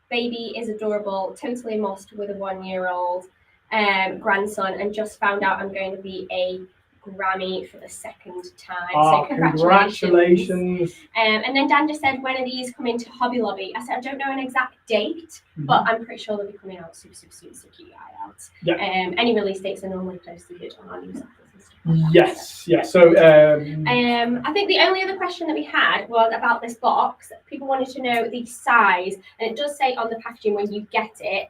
baby is adorable, totally embossed with a 1-year-old grandson, and just found out I'm going to be a Grammy for the second time. Oh, so congratulations. And then Dan just said, when are these coming to Hobby Lobby? I said, I don't know an exact date, but I'm pretty sure they'll be coming out super, super soon, so keep your eye out. Yeah. Any release dates are normally posted on our newsletters and stuff. Yes, yes. So I think the only other question that we had was about this box. People wanted to know the size, and it does say on the packaging when you get it,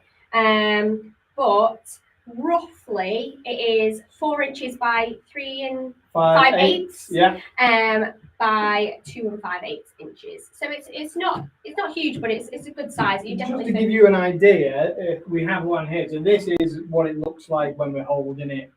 but roughly it is 4 inches by 3 5/8. Yeah. By 2 5/8 inches. So it's not huge, but it's a good size. You definitely just to give you an idea, we have one here. So this is what it looks like when we're holding it.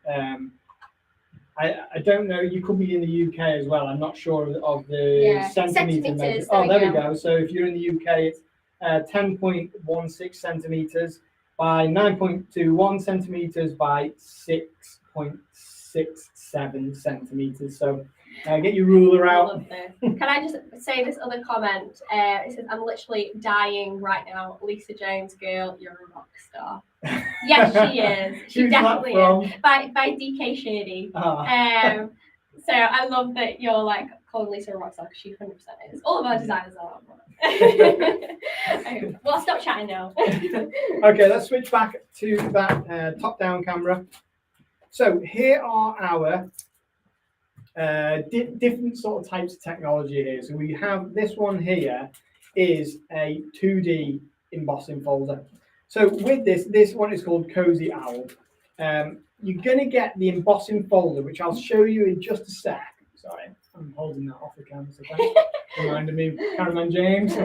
I don't know. You could be in the UK as well. I'm not sure of the centimeter measure. Oh, there we go. So if you're in the UK, it's 10.16 centimeters by 9.21 centimeters by 6.67 centimeters. So get your ruler out. Can I just say this other comment? It says, I'm literally dying right now. Lisa Jones, girl, you're a rock star. Yes, she is. She definitely is. By DK Shady. So I love that you're like calling Lisa a rock star, because she 100% is. All of our designers are. Okay, well, I'll stop chatting now. Okay, let's switch back to that top-down camera. So here are our different sort of types of technology here. So we have this one here is a 2D embossing folder. So with this one is called Cozy Owl. You're going to get the embossing folder, which I'll show you in just a sec. Sorry, I'm holding that off the camera, so thanks. Reminded me of Caroline James.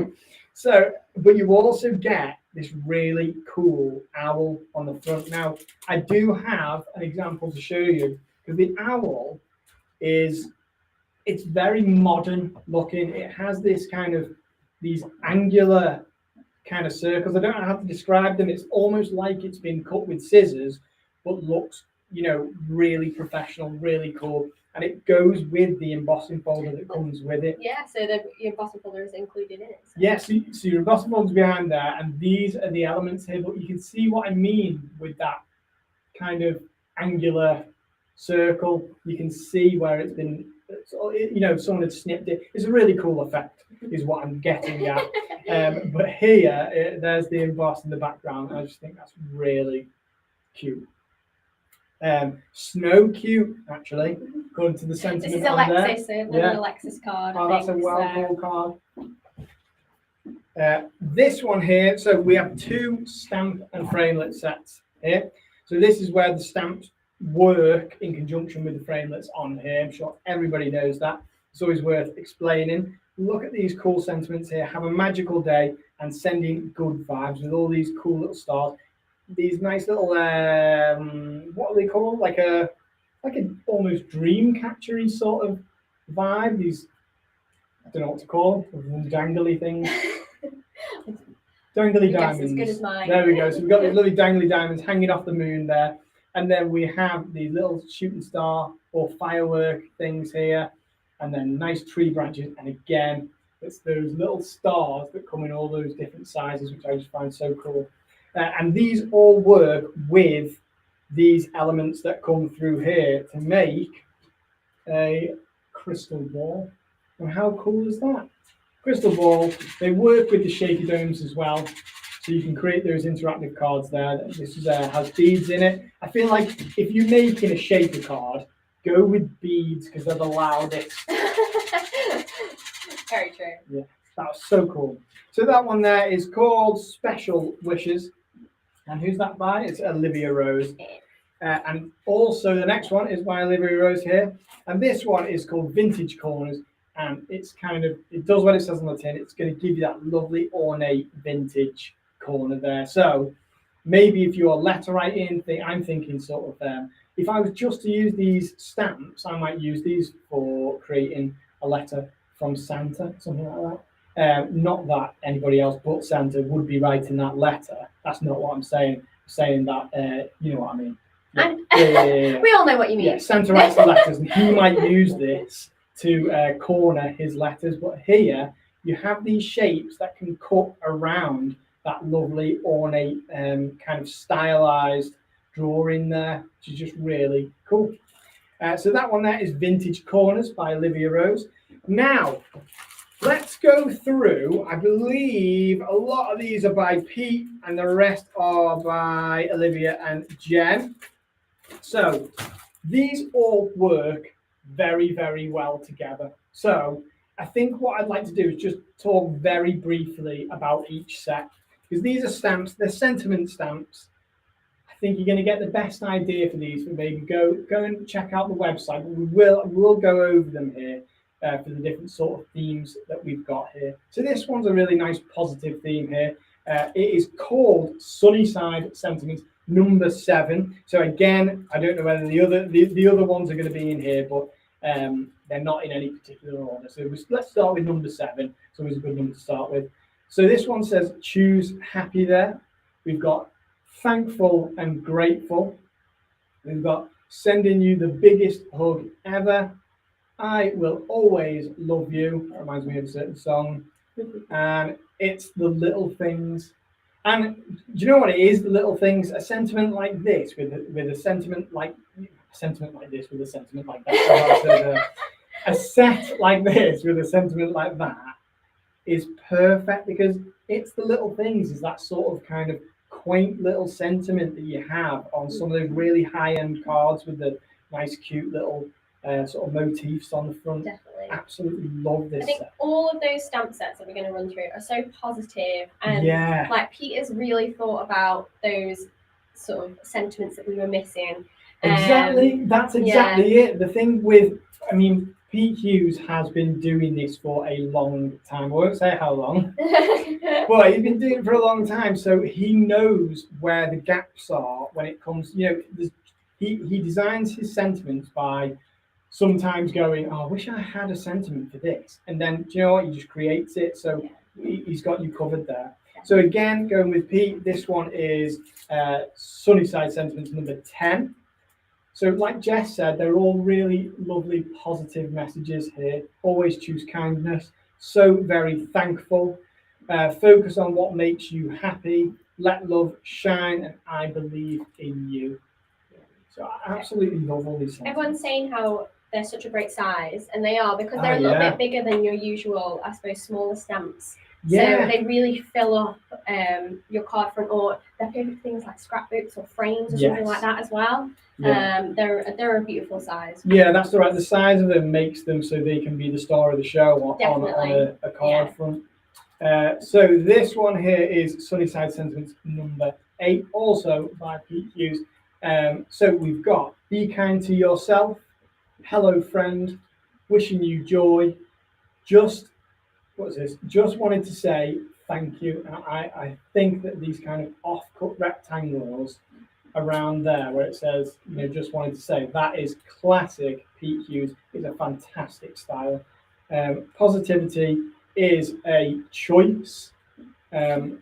So, but you also get this really cool owl on the front. Now, I do have an example to show you, because the owl it's very modern looking. It has this kind of, these angular kind of circles. I don't know how to describe them. It's almost like it's been cut with scissors, but looks, really professional, really cool. And it goes with the embossing folder that comes with it. Yeah, so the embossing folder is included in it. So. Yeah, so your embossing folder's behind there, and these are the elements here, but you can see what I mean with that kind of angular circle. You can see where it's been, someone had snipped it. It's a really cool effect, is what I'm getting at. But here, there's the emboss in the background. I just think that's really cute. Snow cute, actually, according to the sentiment. This is Alexis, an Alexis card. Oh, that's a well card. This one here, so we have 2 stamp and framelit sets here. So this is where the stamps work in conjunction with the framelits on here. I'm sure everybody knows that. It's always worth explaining. Look at these cool sentiments here. Have a magical day and sending good vibes with all these cool little stars. These nice little, what are they called? Like a almost dream catchery sort of vibe. These, I don't know what to call them, dangly things. Dangly diamonds. As good as mine. There we go. So we've got these lovely dangly diamonds hanging off the moon there. And then we have these little shooting star or firework things here. And then nice tree branches. And again, it's those little stars that come in all those different sizes, which I just find so cool. And these all work with these elements that come through here to make a crystal ball. And how cool is that? Crystal ball, they work with the shaky domes as well. So you can create those interactive cards there. This is, has beads in it. I feel like if you're making a shaker card, go with beads because they're the loudest. Very true. Yeah, that was so cool. So that one there is called Special Wishes. And who's that by? It's Olivia Rose. And also the next one is by Olivia Rose here. And this one is called Vintage Corners. And it's kind of, it does what it says on the tin. It's going to give you that lovely ornate vintage corner there. So maybe if you're letter writing, I'm thinking sort of, if I was just to use these stamps, I might use these for creating a letter from Santa, something like that. Not that anybody else but Santa would be writing that letter. That's not what I'm saying. I'm saying that, you know what I mean. Yeah. We all know what you mean. Yeah, Santa writes the letters, and he might use this to corner his letters. But here, you have these shapes that can cut around that lovely, ornate, kind of stylized drawing there, which is just really cool. So that one there is Vintage Corners by Olivia Rose. Now, let's go through. I believe a lot of these are by Pete, and the rest are by Olivia and Jen. So these all work very, very well together. So I think what I'd like to do is just talk very briefly about each set, because these are stamps, they're sentiment stamps. I think you're going to get the best idea for these. For maybe go and check out the website. But we'll go over them here for the different sort of themes that we've got here. So this one's a really nice positive theme here. It is called Sunnyside Sentiments number 7. So again, I don't know whether the other ones are going to be in here, but they're not in any particular order. So let's start with number 7. It's always a good number to start with. So this one says choose happy there. We've got thankful and grateful. We've got sending you the biggest hug ever. I will always love you. That reminds me of a certain song. And it's the little things. And do you know what it is? The little things. A sentiment like this with a sentiment like this with a sentiment like that. A set like this with a sentiment like that is perfect, because it's the little things. Is that sort of kind of quaint little sentiment that you have on some of those really high-end cards with the nice, cute little sort of motifs on the front. Definitely. Absolutely love this. I think set. all of those stamp sets that we're going to run through are so positive, and like Peter's really thought about those sort of sentiments that we were missing. Exactly. That's exactly it. The thing with, I mean, Pete Hughes has been doing this for a long time. I won't say how long, but he's been doing it for a long time. So he knows where the gaps are when it comes, he designs his sentiments by sometimes going, oh, I wish I had a sentiment for this. And then, do you know what? He just creates it. So he's got you covered there. So again, going with Pete, this one is Sunnyside Sentiments number 10. So like Jess said, they're all really lovely, positive messages here. Always choose kindness. So very thankful. Focus on what makes you happy. Let love shine, and I believe in you. So I absolutely love all these sentiments. Everyone's saying how they're such a great size, and they are, because they're a little bit bigger than your usual, I suppose, smaller stamps. Yeah. So they really fill up your card front, or they're perfect for things like scrapbooks or frames or something like that as well. Yeah. They're a beautiful size. Yeah, that's right. The size of them makes them so they can be the star of the show on a card front. So this one here is Sunnyside Sentiments number 8, also by Pete Hughes. So we've got be kind to yourself, hello friend, wishing you joy, just wanted to say thank you. And I think that these kind of off-cut rectangles around there where it says, just wanted to say, that is classic Pete Hughes. It's a fantastic style. Positivity is a choice. Have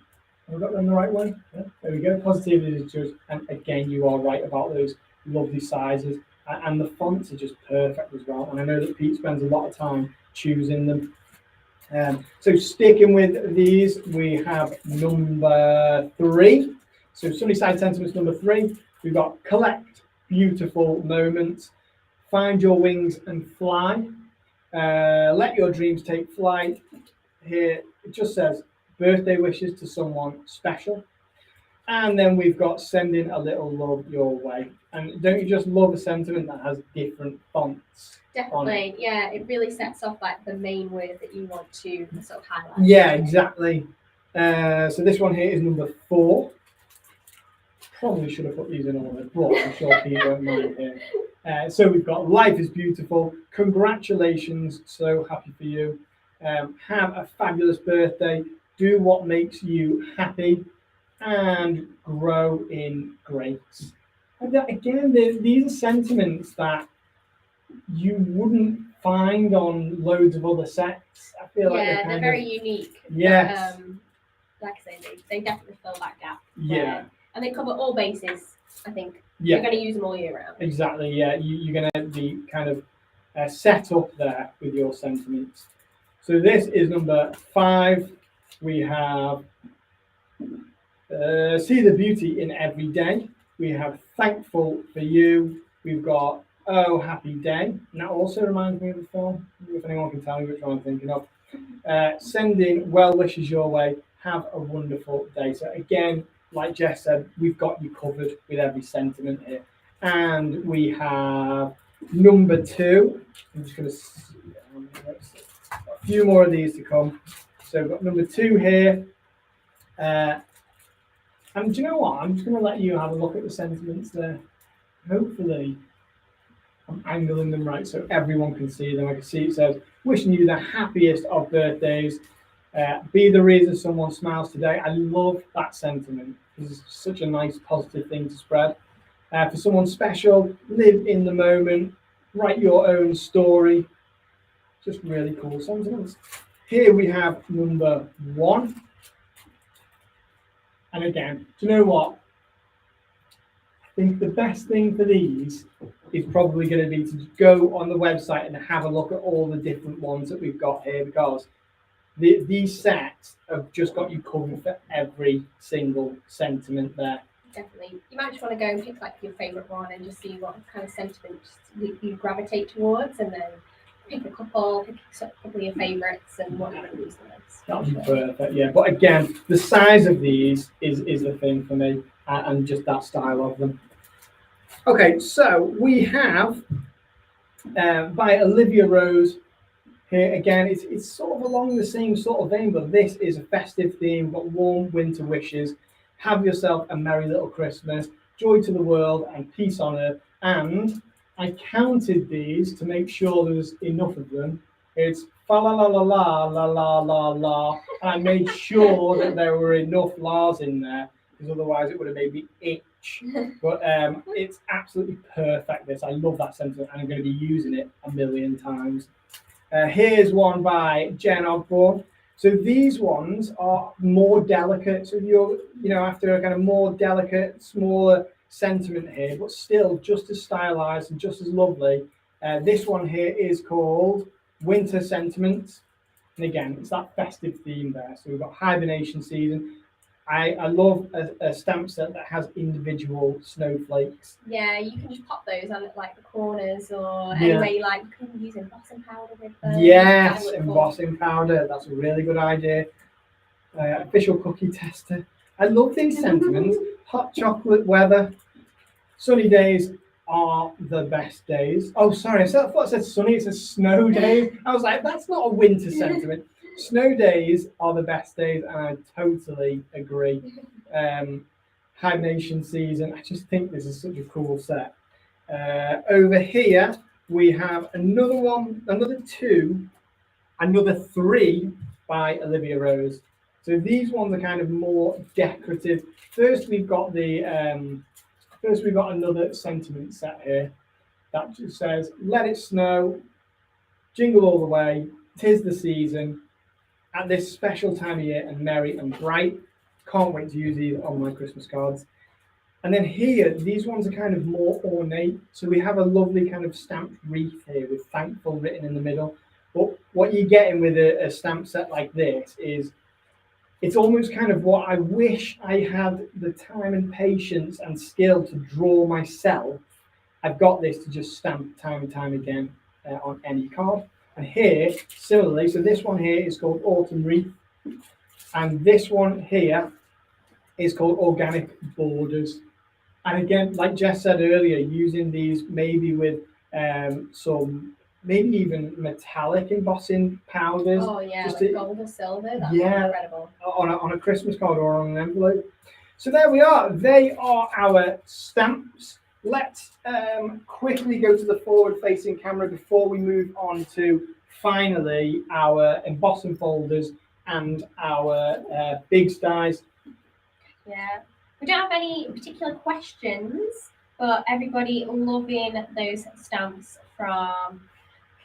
I got them the right way? Yeah, there we go. Positivity is a choice. And again, you are right about those lovely sizes. And the fonts are just perfect as well. And I know that Pete spends a lot of time choosing them. So sticking with these, we have number 3. So Sunnyside Sentiments number 3. We've got collect beautiful moments. find your wings and fly. Let your dreams take flight. Here it just says birthday wishes to someone special. And then we've got sending a little love your way. And don't you just love a sentiment that has different fonts? Definitely, yeah. It really sets off like the main word that you want to sort of highlight. Yeah, exactly. So this one here is number 4. Probably should have put these in order, but I'm sure people won't mind here. So we've got life is beautiful. Congratulations, so happy for you. Have a fabulous birthday. Do what makes you happy. And grow in grace. And that, again, these are sentiments that you wouldn't find on loads of other sets. I feel like they're very unique. Yes. But, like I say, they definitely fill that gap. Yeah. And they cover all bases, I think. Yeah. You're going to use them all year round. Exactly, yeah. You're going to be kind of set up there with your sentiments. So this is number 5. We have see the beauty in every day. We have thankful for you. We've got oh happy day. And that also reminds me of the film. If anyone can tell me which one I'm thinking of. Sending well wishes your way. Have a wonderful day. So again, like Jess said, we've got you covered with every sentiment here. And we have number 2. I'm just going to see a few more of these to come. So we've got number 2 here. And do you know what? I'm just going to let you have a look at the sentiments there. Hopefully, I'm angling them right so everyone can see them. I can see it says, wishing you the happiest of birthdays. Be the reason someone smiles today. I love that sentiment. It's such a nice, positive thing to spread. For someone special, live in the moment. Write your own story. Just really cool sentiments. Here we have number 1. And again, do you know what? I think the best thing for these is probably going to be to go on the website and have a look at all the different ones that we've got here, because these sets have just got you covered for every single sentiment there. Definitely. You might just want to go and pick like your favourite one and just see what kind of sentiments you gravitate towards, and then pick a couple of your favourites and what you want to use them as. That would be perfect, yeah. But again, the size of these is the thing for me, and just that style of them. Okay, so we have by Olivia Rose here. Again, it's sort of along the same sort of vein, but this is a festive theme, got warm winter wishes. Have yourself a merry little Christmas, joy to the world and peace on earth. And I counted these to make sure there was enough of them. It's fa la la la la la la la la. And I made sure that there were enough la's in there, because otherwise it would have made me itch. But it's absolutely perfect, this. I love that sentiment, and I'm going to be using it a million times. Here's one by Jen Ogborn. So these ones are more delicate. So you're, after a kind of more delicate, smaller sentiment here, but still just as stylized and just as lovely. This one here is called Winter Sentiments. And again, it's that festive theme there. So we've got hibernation season. I love a stamp set that has individual snowflakes. Yeah, you can just pop those on like the corners or anywhere you like. You can use embossing powder with them. Yes, embossing powder. That's a really good idea. Official cookie tester. I love these sentiments. Hot chocolate weather. Sunny days are the best days. Oh, sorry. I thought it said sunny. It says snow days. I was like, that's not a winter sentiment. Snow days are the best days, and I totally agree. Hibernation season. I just think this is such a cool set. Over here, we have another one, another 2, another 3 by Olivia Rose. So these ones are kind of more decorative. First, we've got another sentiment set here that just says, "Let it snow, jingle all the way, 'tis the season, at this special time of year and merry and bright." Can't wait to use these on my Christmas cards. And then here, these ones are kind of more ornate. So we have a lovely kind of stamped wreath here with thankful written in the middle. But what you're getting with a stamp set like this is, it's almost kind of what I wish I had the time and patience and skill to draw myself I've got this to just stamp time and time again on any card. And here, similarly, so this one here is called Autumn Wreath, and this one here is called Organic Borders. And again, like Jess said earlier, using these maybe with some, maybe even metallic embossing powders. Oh yeah, just like gold or silver. That's incredible. On a Christmas card or on an envelope. So there we are. They are our stamps. Let's quickly go to the forward-facing camera before we move on to finally our embossing folders and our big styes. Yeah, we don't have any particular questions, but everybody loving those stamps from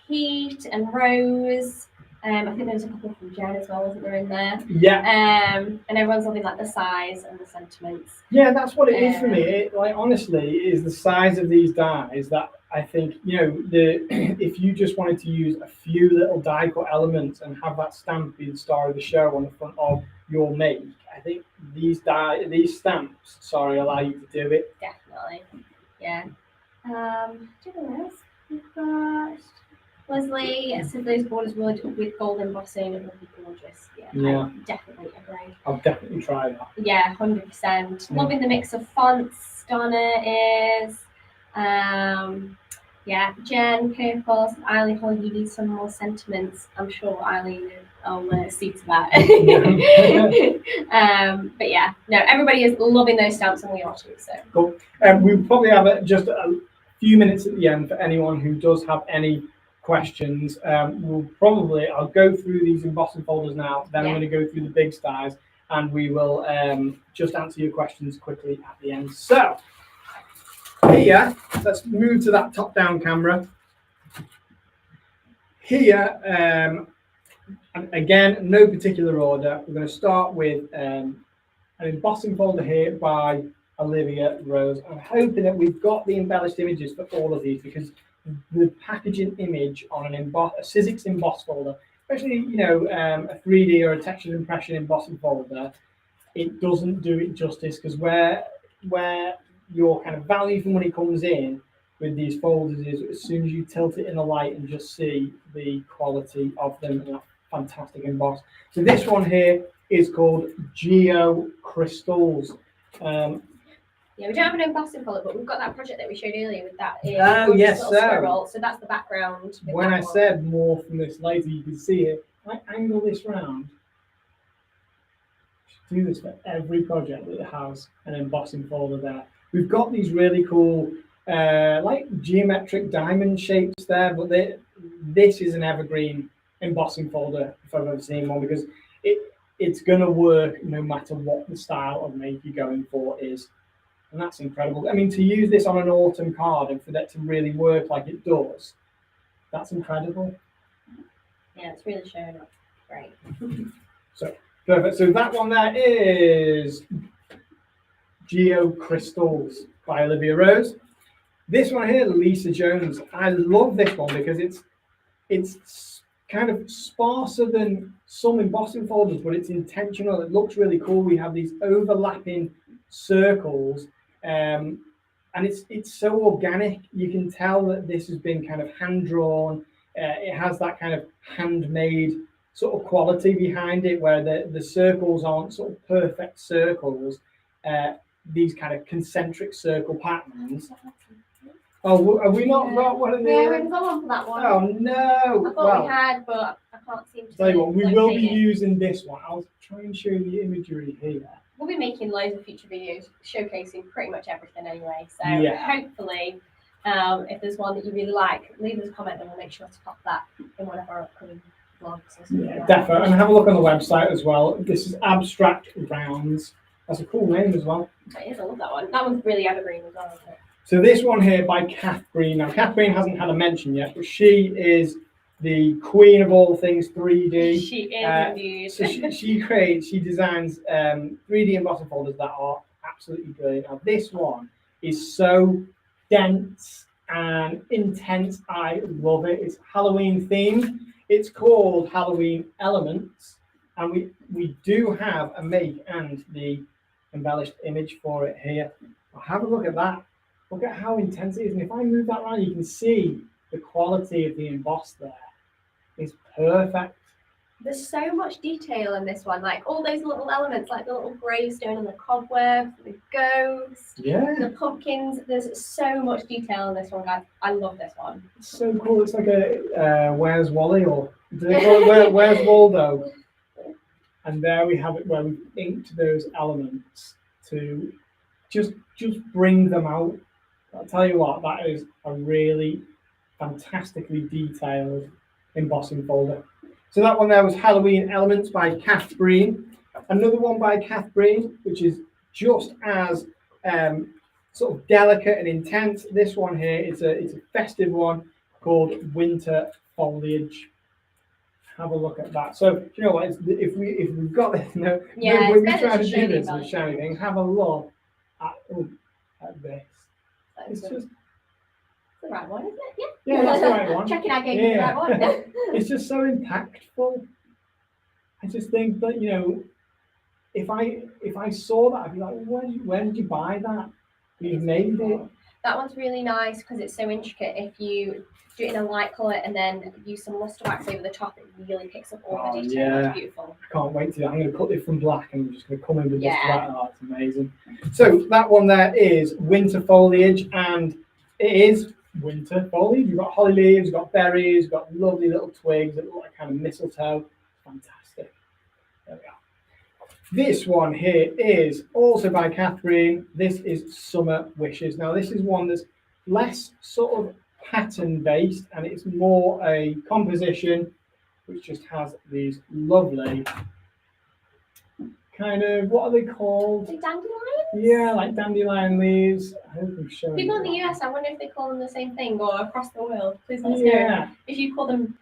Pete and Rose. I think there was a couple from Jen as well, wasn't there, in there? Yeah. And everyone's loving like the size and the sentiments. Yeah, that's what it is for me. It, like honestly, it is the size of these dies that I think, you know, if you just wanted to use a few little die cut elements and have that stamp be the star of the show on the front of your make, I think these stamps, allow you to do it. Definitely, yeah. Do you know what else? We've got Leslie said those borders would with gold embossing would be gorgeous. Yeah. I definitely agree. I'll definitely try that. Yeah, 100%. Loving the mix of fonts. Donna is. Yeah, Jen, purples, Eileen, oh, you need some more sentiments. I'm sure Eileen will see to that. But yeah, no, everybody is loving those stamps and we are too. So cool. We'll probably have just a few minutes at the end for anyone who does have any questions. I'll go through these embossing folders now, then I'm going to go through the big styes and we will just answer your questions quickly at the end. So here, let's move to that top-down camera. Here, and again, no particular order. We're going to start with an embossing folder here by Olivia Rose. I'm hoping that we've got the embellished images for all of these because the packaging image on a Sizzix emboss folder, especially a 3D or a textured impression embossing folder, it doesn't do it justice because where your kind of value for money comes in with these folders is as soon as you tilt it in the light and just see the quality of them and that fantastic emboss. So this one here is called Geo Crystals. Yeah, we don't have an embossing folder, but we've got that project that we showed earlier with that. Squirrel. So that's the background. When I said more from this later, you can see it. I angle this round. Do this for every project that has an embossing folder there. We've got these really cool, like geometric diamond shapes there, but this is an evergreen embossing folder if I've ever seen one because it's going to work no matter what the style of make you're going for is. And that's incredible. I mean, to use this on an autumn card and for that to really work like it does, that's incredible. Yeah, it's really showing up. Great. So, perfect. So that one there is Geo Crystals by Olivia Rose. This one here, Lisa Jones. I love this one because it's kind of sparser than some embossing folders, but it's intentional. It looks really cool. We have these overlapping circles. And it's so organic. You can tell that this has been kind of hand drawn. It has that kind of handmade sort of quality behind it, where the circles aren't sort of perfect circles. These kind of concentric circle patterns. Oh, have we not got one of the? Yeah, we haven't got one for that one. Oh no! I thought we had, but I can't seem to. Tell you what, we will be using this one. I'll try and show you the imagery here. We'll be making loads of future videos showcasing pretty much everything anyway. So hopefully, if there's one that you really like, leave us a comment and we'll make sure to pop that in one of our upcoming vlogs. Yeah, definitely. And have a look on the website as well. This is Abstract Rounds. That's a cool name as well. It is, I love that one. That one's really evergreen as well, isn't it? So this one here by Kath Green. Now, Kath Green hasn't had a mention yet, but she is the queen of all things 3D. She is indeed. So she designs 3D embossing folders that are absolutely brilliant. Now this one is so dense and intense. I love it. It's Halloween themed. It's called Halloween Elements, and we do have a make and the embellished image for it here. Well, have a look at that. Look at how intense it is. And if I move that around, you can see the quality of the emboss there. It's perfect. There's so much detail in this one, like all those little elements, like the little gravestone and the cobweb, the ghost, the pumpkins. There's so much detail in this one, guys. I love this one. It's so cool. It's like a Where's Wally, or do they call it Where's Waldo? And there we have it, where we've inked those elements to just bring them out. I'll tell you what, that is a really fantastically detailed embossing folder. So that one there was Halloween Elements by Kath Breen. Another one by Kath Breen, which is just as sort of delicate and intense. This one here is it's a festive one called Winter Foliage. Have a look at that. So do you know what? If we've got this, when we try to do this and shiny thing, have a look at this. It's just the right one, isn't it? Yeah, that's the right one. Checking I gave you the right one. It's just so impactful. I just think that, you know, if I saw that, I'd be like, where did you buy that? You've made it. That one's really nice because it's so intricate. If you do it in a light colour and then use some luster wax over the top, it really picks up all the detail. Yeah. It's beautiful. I can't wait to. I'm going to cut it from black and I'm just going to come in with this black. Oh, it's amazing. So that one there is Winter Foliage, and it is winter foliage. You've got holly leaves, you've got berries, you've got lovely little twigs that look like kind of mistletoe. Fantastic. There we are. This one here is also by Kath Breen. This is Summer Wishes. Now this is one that's less sort of pattern based and it's more a composition which just has these lovely kind of, what are they called? Like dandelions? Yeah, like dandelion leaves. I hope I'm showing people in the US, I wonder if they call them the same thing or across the world. Please let us know if you call them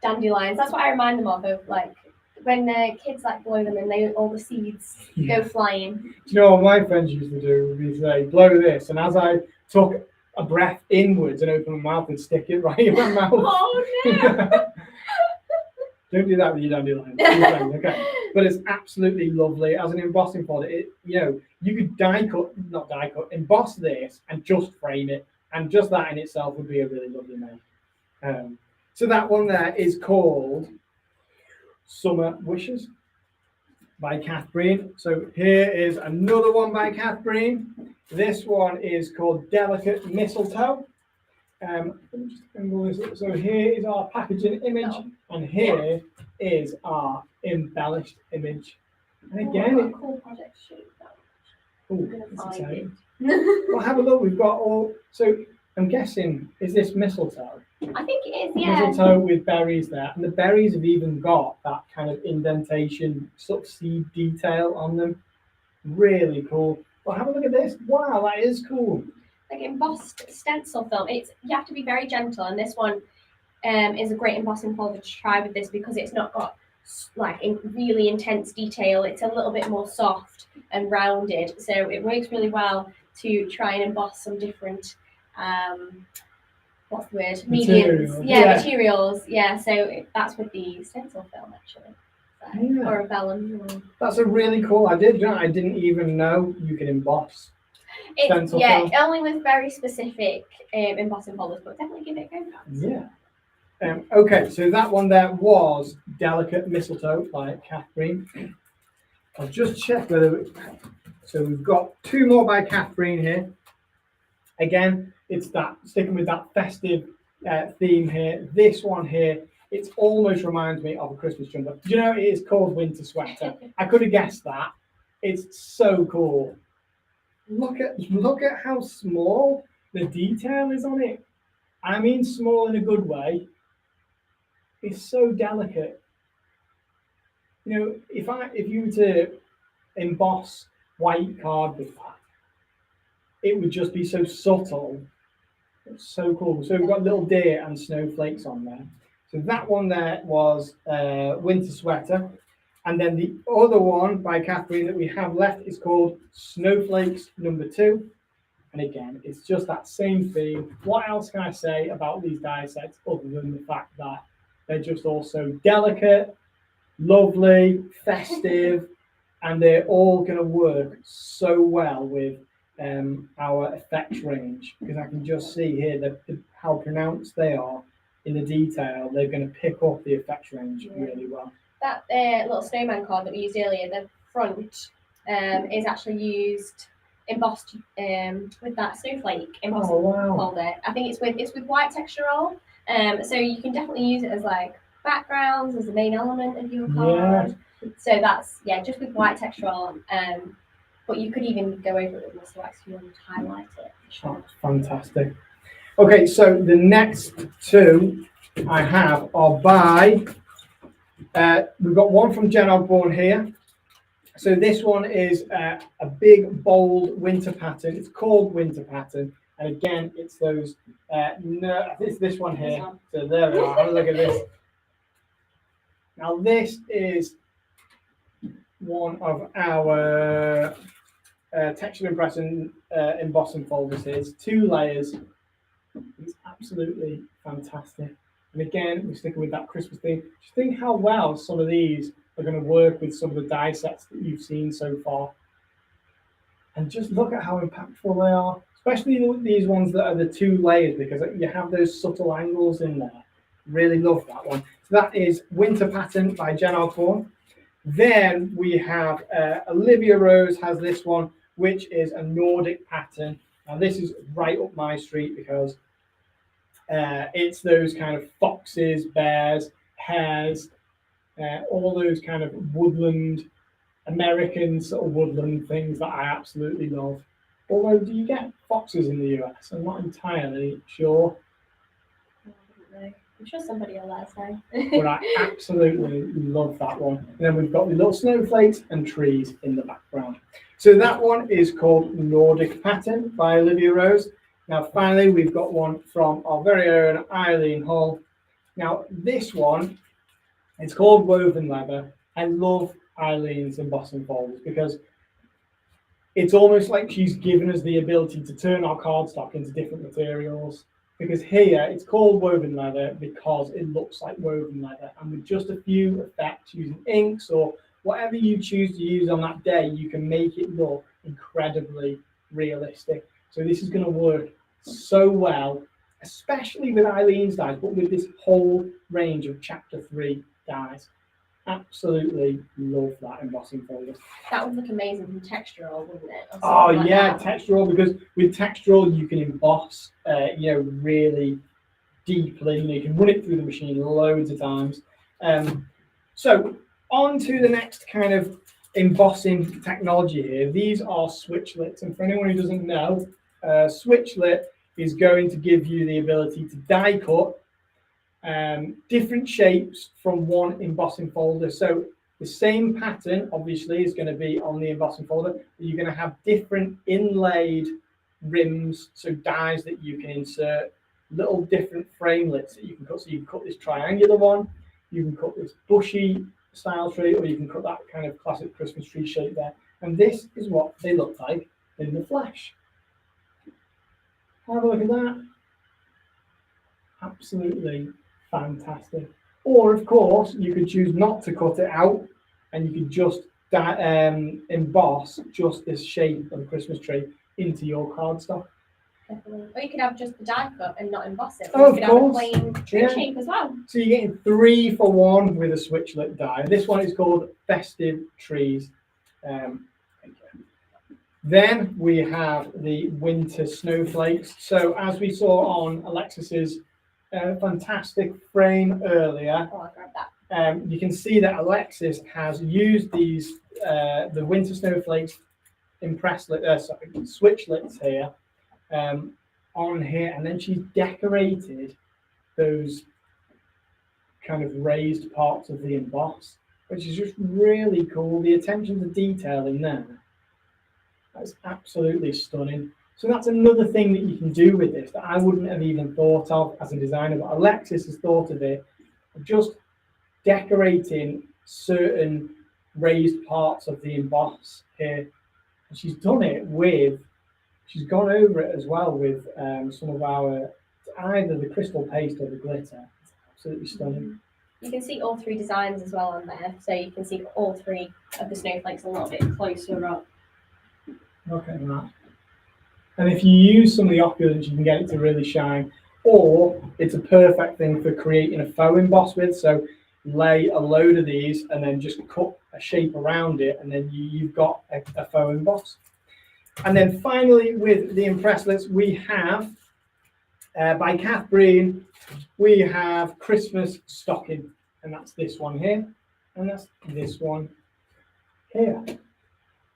dandelions. That's what I remind them of like when kids like blow them and all the seeds go flying. Do you know what my friends used to do? Would say, blow this, and as I took a breath inwards and open my mouth and stick it right in my mouth. Oh no! Don't do that with your dandelions. Okay, but it's absolutely lovely as an embossing folder. You could emboss this and just frame it, and just that in itself would be a really lovely make. So that one there is called Summer Wishes by Kath Breen. So here is another one by Kath Breen. This one is called Delicate Mistletoe. Let me just angle this up. So here is our packaging image, and here is our embellished image. And again, what a cool project shoot. That's exciting. Well, have a look. We've got all. So I'm guessing, is this mistletoe? I think it is. Yeah. Mistletoe with berries there, and the berries have even got that kind of indentation, sort of seed detail on them. Really cool. Well, have a look at this. Wow, that is cool. Like embossed stencil film. You have to be very gentle, and this one is a great embossing folder to try with this because it's not got like really intense detail. It's a little bit more soft and rounded, so it works really well to try and emboss some different what's the word? Mediums. Materials. Yeah, so that's with the stencil film actually. Or a vellum. That's a really cool idea. I didn't even know you could emboss. Only with very specific embossing folders, but definitely give it a go. Yeah. Okay, so that one there was Delicate Mistletoe by Kath Breen. I'll just check whether. So we've got two more by Kath Breen here. Again, it's that sticking with that festive theme here. This one here, it almost reminds me of a Christmas jumper. Do you know it is called Winter Sweater? I could have guessed that. It's so cool. Look at how small the detail is on it. I mean small in a good way. It's so delicate. You know, if you were to emboss white card with that, it would just be so subtle. It's so cool. So we've got little deer and snowflakes on there. So that one there was Winter Sweater. And then the other one by Kath Breen that we have left is called Snowflakes number 2. And again, it's just that same theme. What else can I say about these die sets other than the fact that they're just also delicate, lovely, festive, and they're all going to work so well with our effects range, because I can just see here that how pronounced they are in the detail. They're going to pick up the effects range really well. That little snowman card that we used earlier, the front is actually used embossed with that snowflake embossing folder. I think it's with white texture roll, so you can definitely use it as like backgrounds, as the main element of your card. So that's just with white texture roll. But you could even go over it with Mr. Wax if you wanted to highlight it. Sure. That's fantastic. Okay, so the next two I have are by, we've got one from Jen Ogborn here. So this one is a big, bold winter pattern. It's called winter pattern. And again, it's those, it's this one here. So there we are. Have a look at this. Now this is one of our texture impression embossing folders here. It's 2 layers. It's absolutely fantastic. And again, we're sticking with that Christmas theme. Just think how well some of these are going to work with some of the die sets that you've seen so far. And just look at how impactful they are, especially these ones that are the 2 layers, because you have those subtle angles in there. Really love that one. So that is Winter Pattern by Jen Ogborn. Then we have Olivia Rose has this one, which is a Nordic pattern. Now this is right up my street because it's those kind of foxes, bears, hares, all those kind of woodland, American sort of woodland things that I absolutely love. Although, do you get foxes in the US? I'm not entirely sure. I'm sure somebody will let us know. But I absolutely love that one. And then we've got the little snowflakes and trees in the background. So that one is called Nordic Pattern by Olivia Rose. Now, finally, we've got one from our very own Eileen Hull. Now, this one, it's called Woven Leather. I love Eileen's embossing folders because it's almost like she's given us the ability to turn our cardstock into different materials. Because here it's called woven leather because it looks like woven leather, and with just a few effects using inks or whatever you choose to use on that day, you can make it look incredibly realistic. So this is going to work so well, especially with Eileen's dies, but with this whole range of Chapter 3 dies. Absolutely love that embossing folder. That would look amazing from textural, wouldn't it? Oh yeah, textural, because with textural you can emboss, really deeply. You can run it through the machine loads of times. So on to the next kind of embossing technology here. These are switchlets, and for anyone who doesn't know, switchlet is going to give you the ability to die cut different shapes from one embossing folder. So the same pattern obviously is going to be on the embossing folder, but you're going to have different inlaid rims, so dies that you can insert, little different framelits that you can cut. So you can cut this triangular one, you can cut this bushy style tree, or you can cut that kind of classic Christmas tree shape there. And this is what they look like in the flesh. Have a look at that. Absolutely fantastic. Or of course you could choose not to cut it out and you could just emboss just this shape of a Christmas tree into your cardstock. Definitely. Or you could have just the die cut and not emboss it. Oh, you could have a plain tree shape as well. So you're getting 3 for 1 with a switchlet die. This one is called Festive Trees. Then we have the winter snowflakes. So as we saw on Alexis's fantastic frame earlier, I'll grab that. You can see that Alexis has used these the winter snowflakes switchlets here on here, and then she's decorated those kind of raised parts of the emboss, which is just really cool. The attention to detail in there, that's absolutely stunning. So that's another thing that you can do with this that I wouldn't have even thought of as a designer, but Alexis has thought of it, of just decorating certain raised parts of the emboss here. And she's done it with, she's gone over it as well with some of our, either the crystal paste or the glitter. It's absolutely stunning. You can see all 3 designs as well on there, so you can see all 3 of the snowflakes a little bit closer up. Okay, right. And if you use some of the opulence, you can get it to really shine. Or it's a perfect thing for creating a faux emboss with. So lay a load of these and then just cut a shape around it, and then you've got a faux emboss. And then finally, with the impresslets, we have by Kath Breen, we have Christmas stocking, and that's this one here, and that's this one here.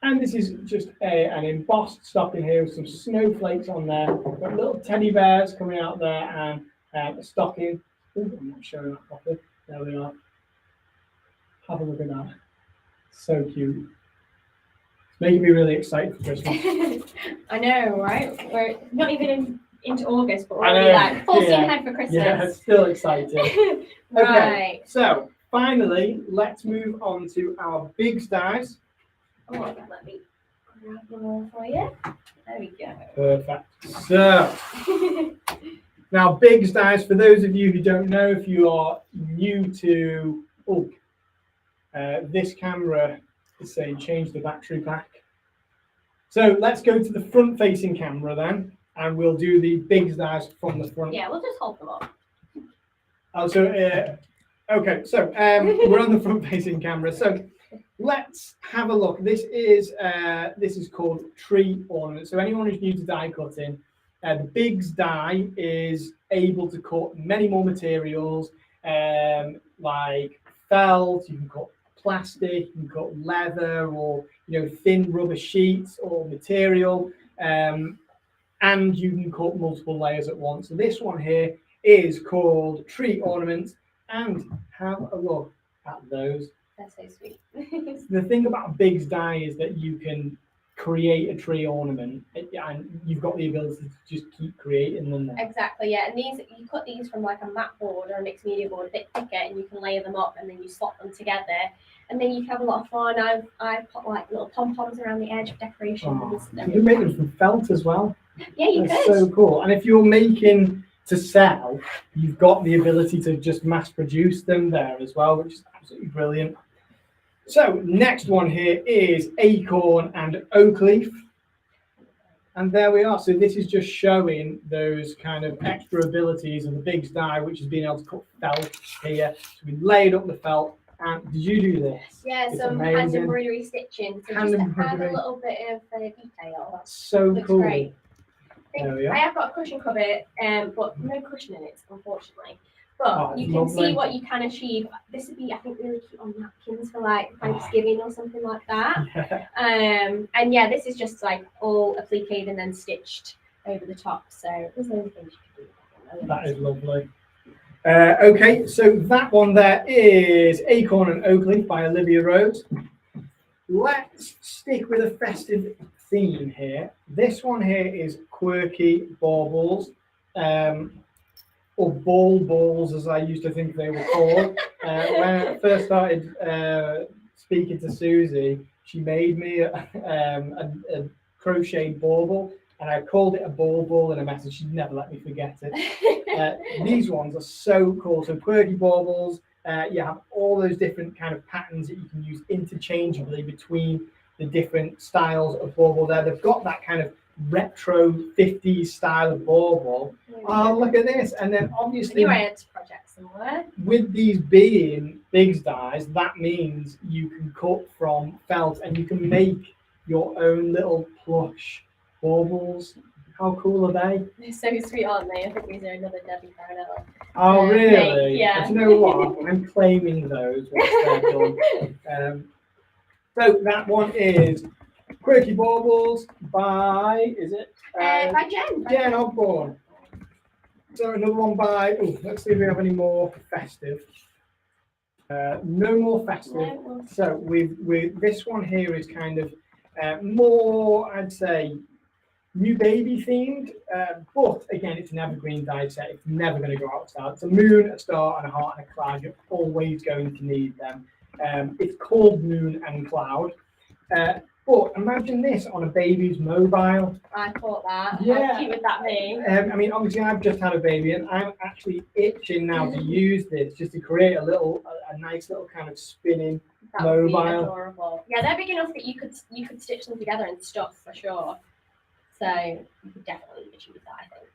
And this is just an embossed stocking here with some snowflakes on there. We've got little teddy bears coming out there, and a stocking. Ooh, I'm not showing that properly. There we are. Have a look at that. So cute. It's making me really excited for Christmas. I know, right? We're not even into August, but we're already like full steam ahead for Christmas. Yeah, still excited. Right. Okay, so finally, let's move on to our big dies. Oh, let me grab them all for you. There we go. Perfect. So, now big dies, for those of you who don't know, if you are new to this camera is saying change the battery pack. So let's go to the front facing camera then, and we'll do the big dies from the front. Yeah, we'll just hold them up. Oh, so okay, so we're on the front facing camera. So let's have a look. This is called tree ornament. So anyone who's new to die cutting, the Bigs die is able to cut many more materials, like felt. You can cut plastic, you can cut leather, or thin rubber sheets or material, and you can cut multiple layers at once. So this one here is called tree ornaments, and have a look at those. They're so sweet. The thing about Bigs die is that you can create a tree ornament, and you've got the ability to just keep creating them there. Exactly, yeah. And these, you cut these from like a mat board or a mixed media board, a bit thicker, and you can layer them up, and then you slot them together, and then you can have a lot of fun. I've put like little pom poms around the edge of decorations. You can make them from felt as well. Yeah, you That's could. so cool. And if you're making to sell, you've got the ability to just mass produce them there as well, which is absolutely brilliant. So next one here is acorn and oak leaf. And there we are. So this is just showing those kind of extra abilities of the Bigs die, which is being able to cut felt here. So we laid up the felt. And did you do this? Yeah, It's some amazing. hand embroidery stitching. So Hand just embroidery. add a little bit of detail. That's so Looks cool. great. There we are. I have got a cushion cupboard, but no cushion in it, unfortunately. But you can lovely. see what you can achieve. This would be, I think, really cute on napkins for like Thanksgiving or something like that. Yeah. And yeah, this is just like all appliqued and then stitched over the top. So there's no things you can do. That is lovely. Okay, so that one there is Acorn and Oak Leaf by Olivia Rose. Let's stick with a festive theme here. This one here is quirky baubles, or ball balls, as I used to think they were called. When I first started speaking to Susie, she made me a crocheted bauble, and I called it a bauble in a message. She'd never let me forget it. These ones are so cool. So quirky baubles, you have all those different kind of patterns that you can use interchangeably between the different styles of bauble there. They've got that kind of retro 50s style of bauble. Oh, look at this. And then obviously you add projects somewhere. With these being Bigs dies, that means you can cut from felt and you can make your own little plush baubles. How cool are they? They're so sweet, aren't they? I think these are another Debbie Farnell. Oh, really? Yeah. Do you know what? I'm claiming those once they're done. So that one is Quirky Baubles by, is it? By Jen. Jen Osborne. So another one by, let's see if we have any more festive. No more festive. No. So with this one here is kind of more, I'd say, new baby themed, but again, it's an evergreen die set. It's never going to go out of style. It's a moon, a star, and a heart and a cloud. You're always going to need them. It's called Moon and Cloud. But imagine this on a baby's mobile. I thought that. Yeah. How cute would that be? I mean, obviously, I've just had a baby, and I'm actually itching now to use this just to create a nice little kind of spinning That would be mobile. adorable. Yeah, they're big enough that you could stitch them together and stuff for sure. So you could definitely achieve that, I think.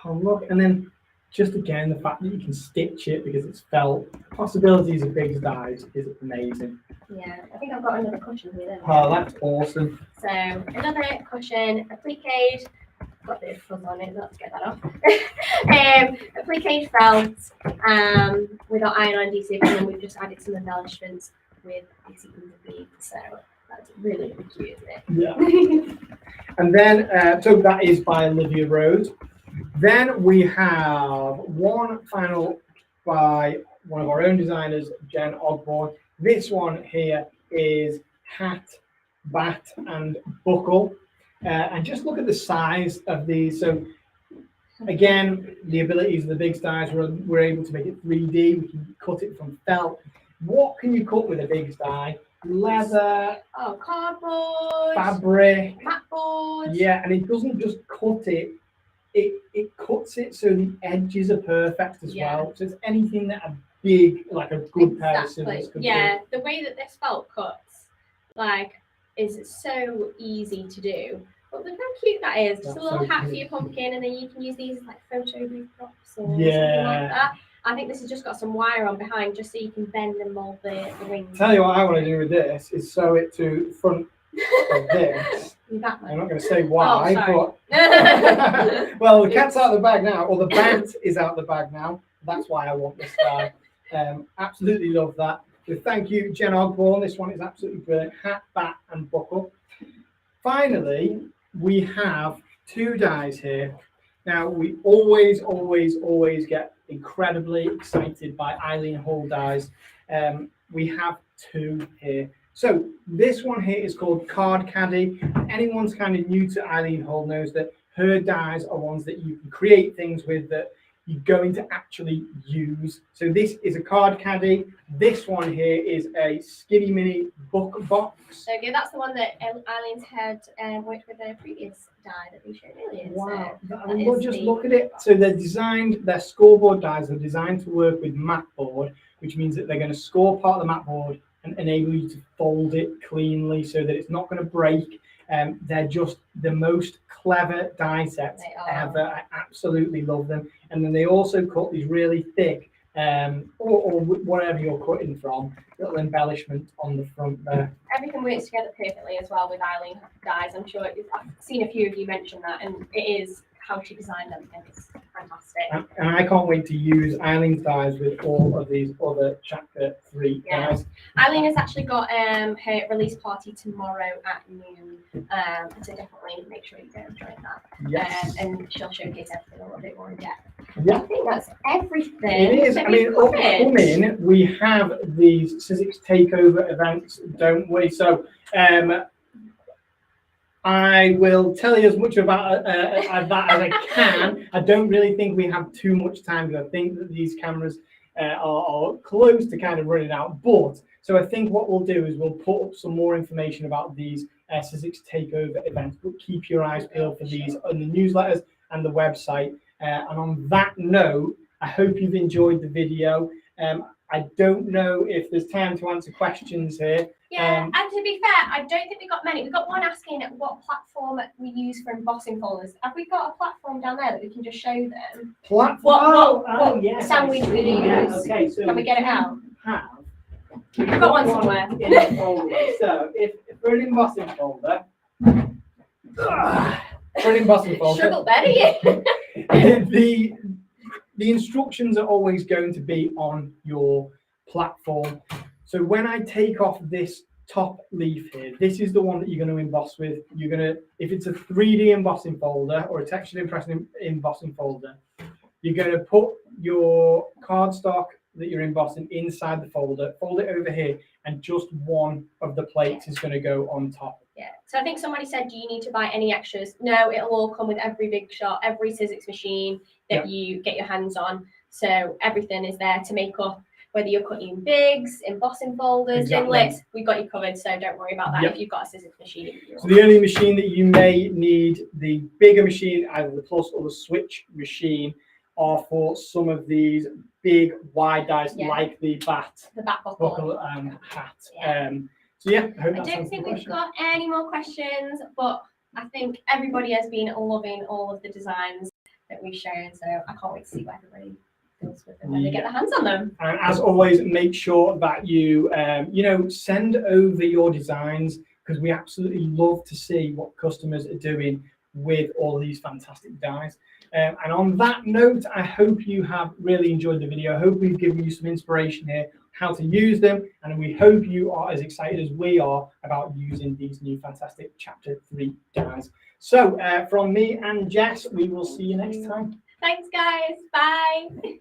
Oh, look, and then just again, the fact that you can stitch it because it's felt. The possibilities of big dies is amazing. Yeah, I think I've got another cushion here then. Oh, that's awesome. So another cushion, applique. Got the fuzz on it, let's get that off. Applique felt with our iron-on adhesive, and then we've just added some embellishments with adhesive beads. So that's really, really cute, isn't it? Yeah. And then, so that is by Olivia Rose. Then we have one final by one of our own designers, Jen Ogborn. This one here is hat, bat, and buckle. And just look at the size of these. So again, the abilities of the big styles, we're able to make it 3D. We can cut it from felt. What can you cut with a big style? Leather, cardboard, fabric, mat board. Yeah, and it doesn't just cut it. It cuts it so the edges are perfect as well. So it's anything that a big, like a good pair of scissors could do. The way that this felt cuts, like, is so easy to do. But look how cute that is. Just a little hat for your pumpkin, and then you can use these as like photo booth props or something like that. I think this has just got some wire on behind just so you can bend and mold the wings. Tell you what I want to do with this is sew it to the front of this. I'm not going to say why, but well, the cat's out of the bag now, or the bat is out of the bag now. That's why I want this style. Absolutely love that. So thank you, Jen Ogborn. This one is absolutely brilliant. Hat, bat, and buckle. Finally, we have two dies here. Now, we always get incredibly excited by Eileen Hall dies. We have two here. So this one here is called Card Caddy. Anyone's kind of new to Eileen Hall knows that her dies are ones that you can create things with that you're going to actually use. So this is a card caddy. This one here is a skinny mini book box. So yeah, that's the one that Eileen's had worked with a previous die that we showed earlier. Wow, So I mean, well, just look at it. So they're designed, their scoreboard dies are designed to work with mat board, which means that they're going to score part of the mat board and enable you to fold it cleanly so that it's not going to break. They're just the most clever die sets ever. I absolutely love them. And then they also cut these really thick, or whatever you're cutting from, little embellishment on the front there. Everything works together perfectly as well with Eileen dies. I'm sure I've seen a few of you mention that, and it is how she designed them, and it's fantastic. And I can't wait to use Eileen's dies with all of these other chapter 3 dies. Eileen has actually got her release party tomorrow at noon, so definitely make sure you go and join that. Yes. And she'll showcase everything a little bit more in depth. Yeah. I think that's everything. It is. I mean, upcoming, we have these Sizzix takeover events, don't we? So, I will tell you as much about that as I can. I don't really think we have too much time because I think that these cameras are close to kind of running out. But so I think what we'll do is we'll put up some more information about these Sizzix takeover events. But keep your eyes peeled for these on the newsletters and the website. And on that note, I hope you've enjoyed the video. I don't know if there's time to answer questions here. Yeah, and to be fair, I don't think we got many. We got one asking what platform we use for embossing folders. Have we got a platform down there that we can just show them? Platform? What yes. sandwich we use? Yeah, okay, so can we get it out? We've got one somewhere. In a folder. So if we're an embossing folder, Struggle better, the instructions are always going to be on your platform. So when I take off this top leaf here, this is the one that you're going to emboss with. You're going to, if it's a 3D embossing folder or a textured impression embossing folder, you're going to put your cardstock that you're embossing inside the folder, fold it over here, and just one of the plates is going to go on top. Yeah. So I think somebody said, do you need to buy any extras? No, it'll all come with every big shot, every Sizzix machine that you get your hands on. So everything is there to make up, whether you're cutting bigs, embossing folders, inlets, we've got you covered. So don't worry about that if you've got a Sizzix machine. So the only machine that you may need, the bigger machine, either the plus or the switch machine, are for some of these big wide dies like the bat buckle and hat. So yeah, I hope I don't think we've got any more questions, but I think everybody has been loving all of the designs that we've shared, so I can't wait to see what everybody does with them when they get their hands on them. And as always, make sure that you, send over your designs, because we absolutely love to see what customers are doing with all of these fantastic dies. And on that note, I hope you have really enjoyed the video. I hope we've given you some inspiration here how to use them, and we hope you are as excited as we are about using these new fantastic Chapter 3 dies. So from me and Jess, we will see you next time. Thanks, guys. Bye.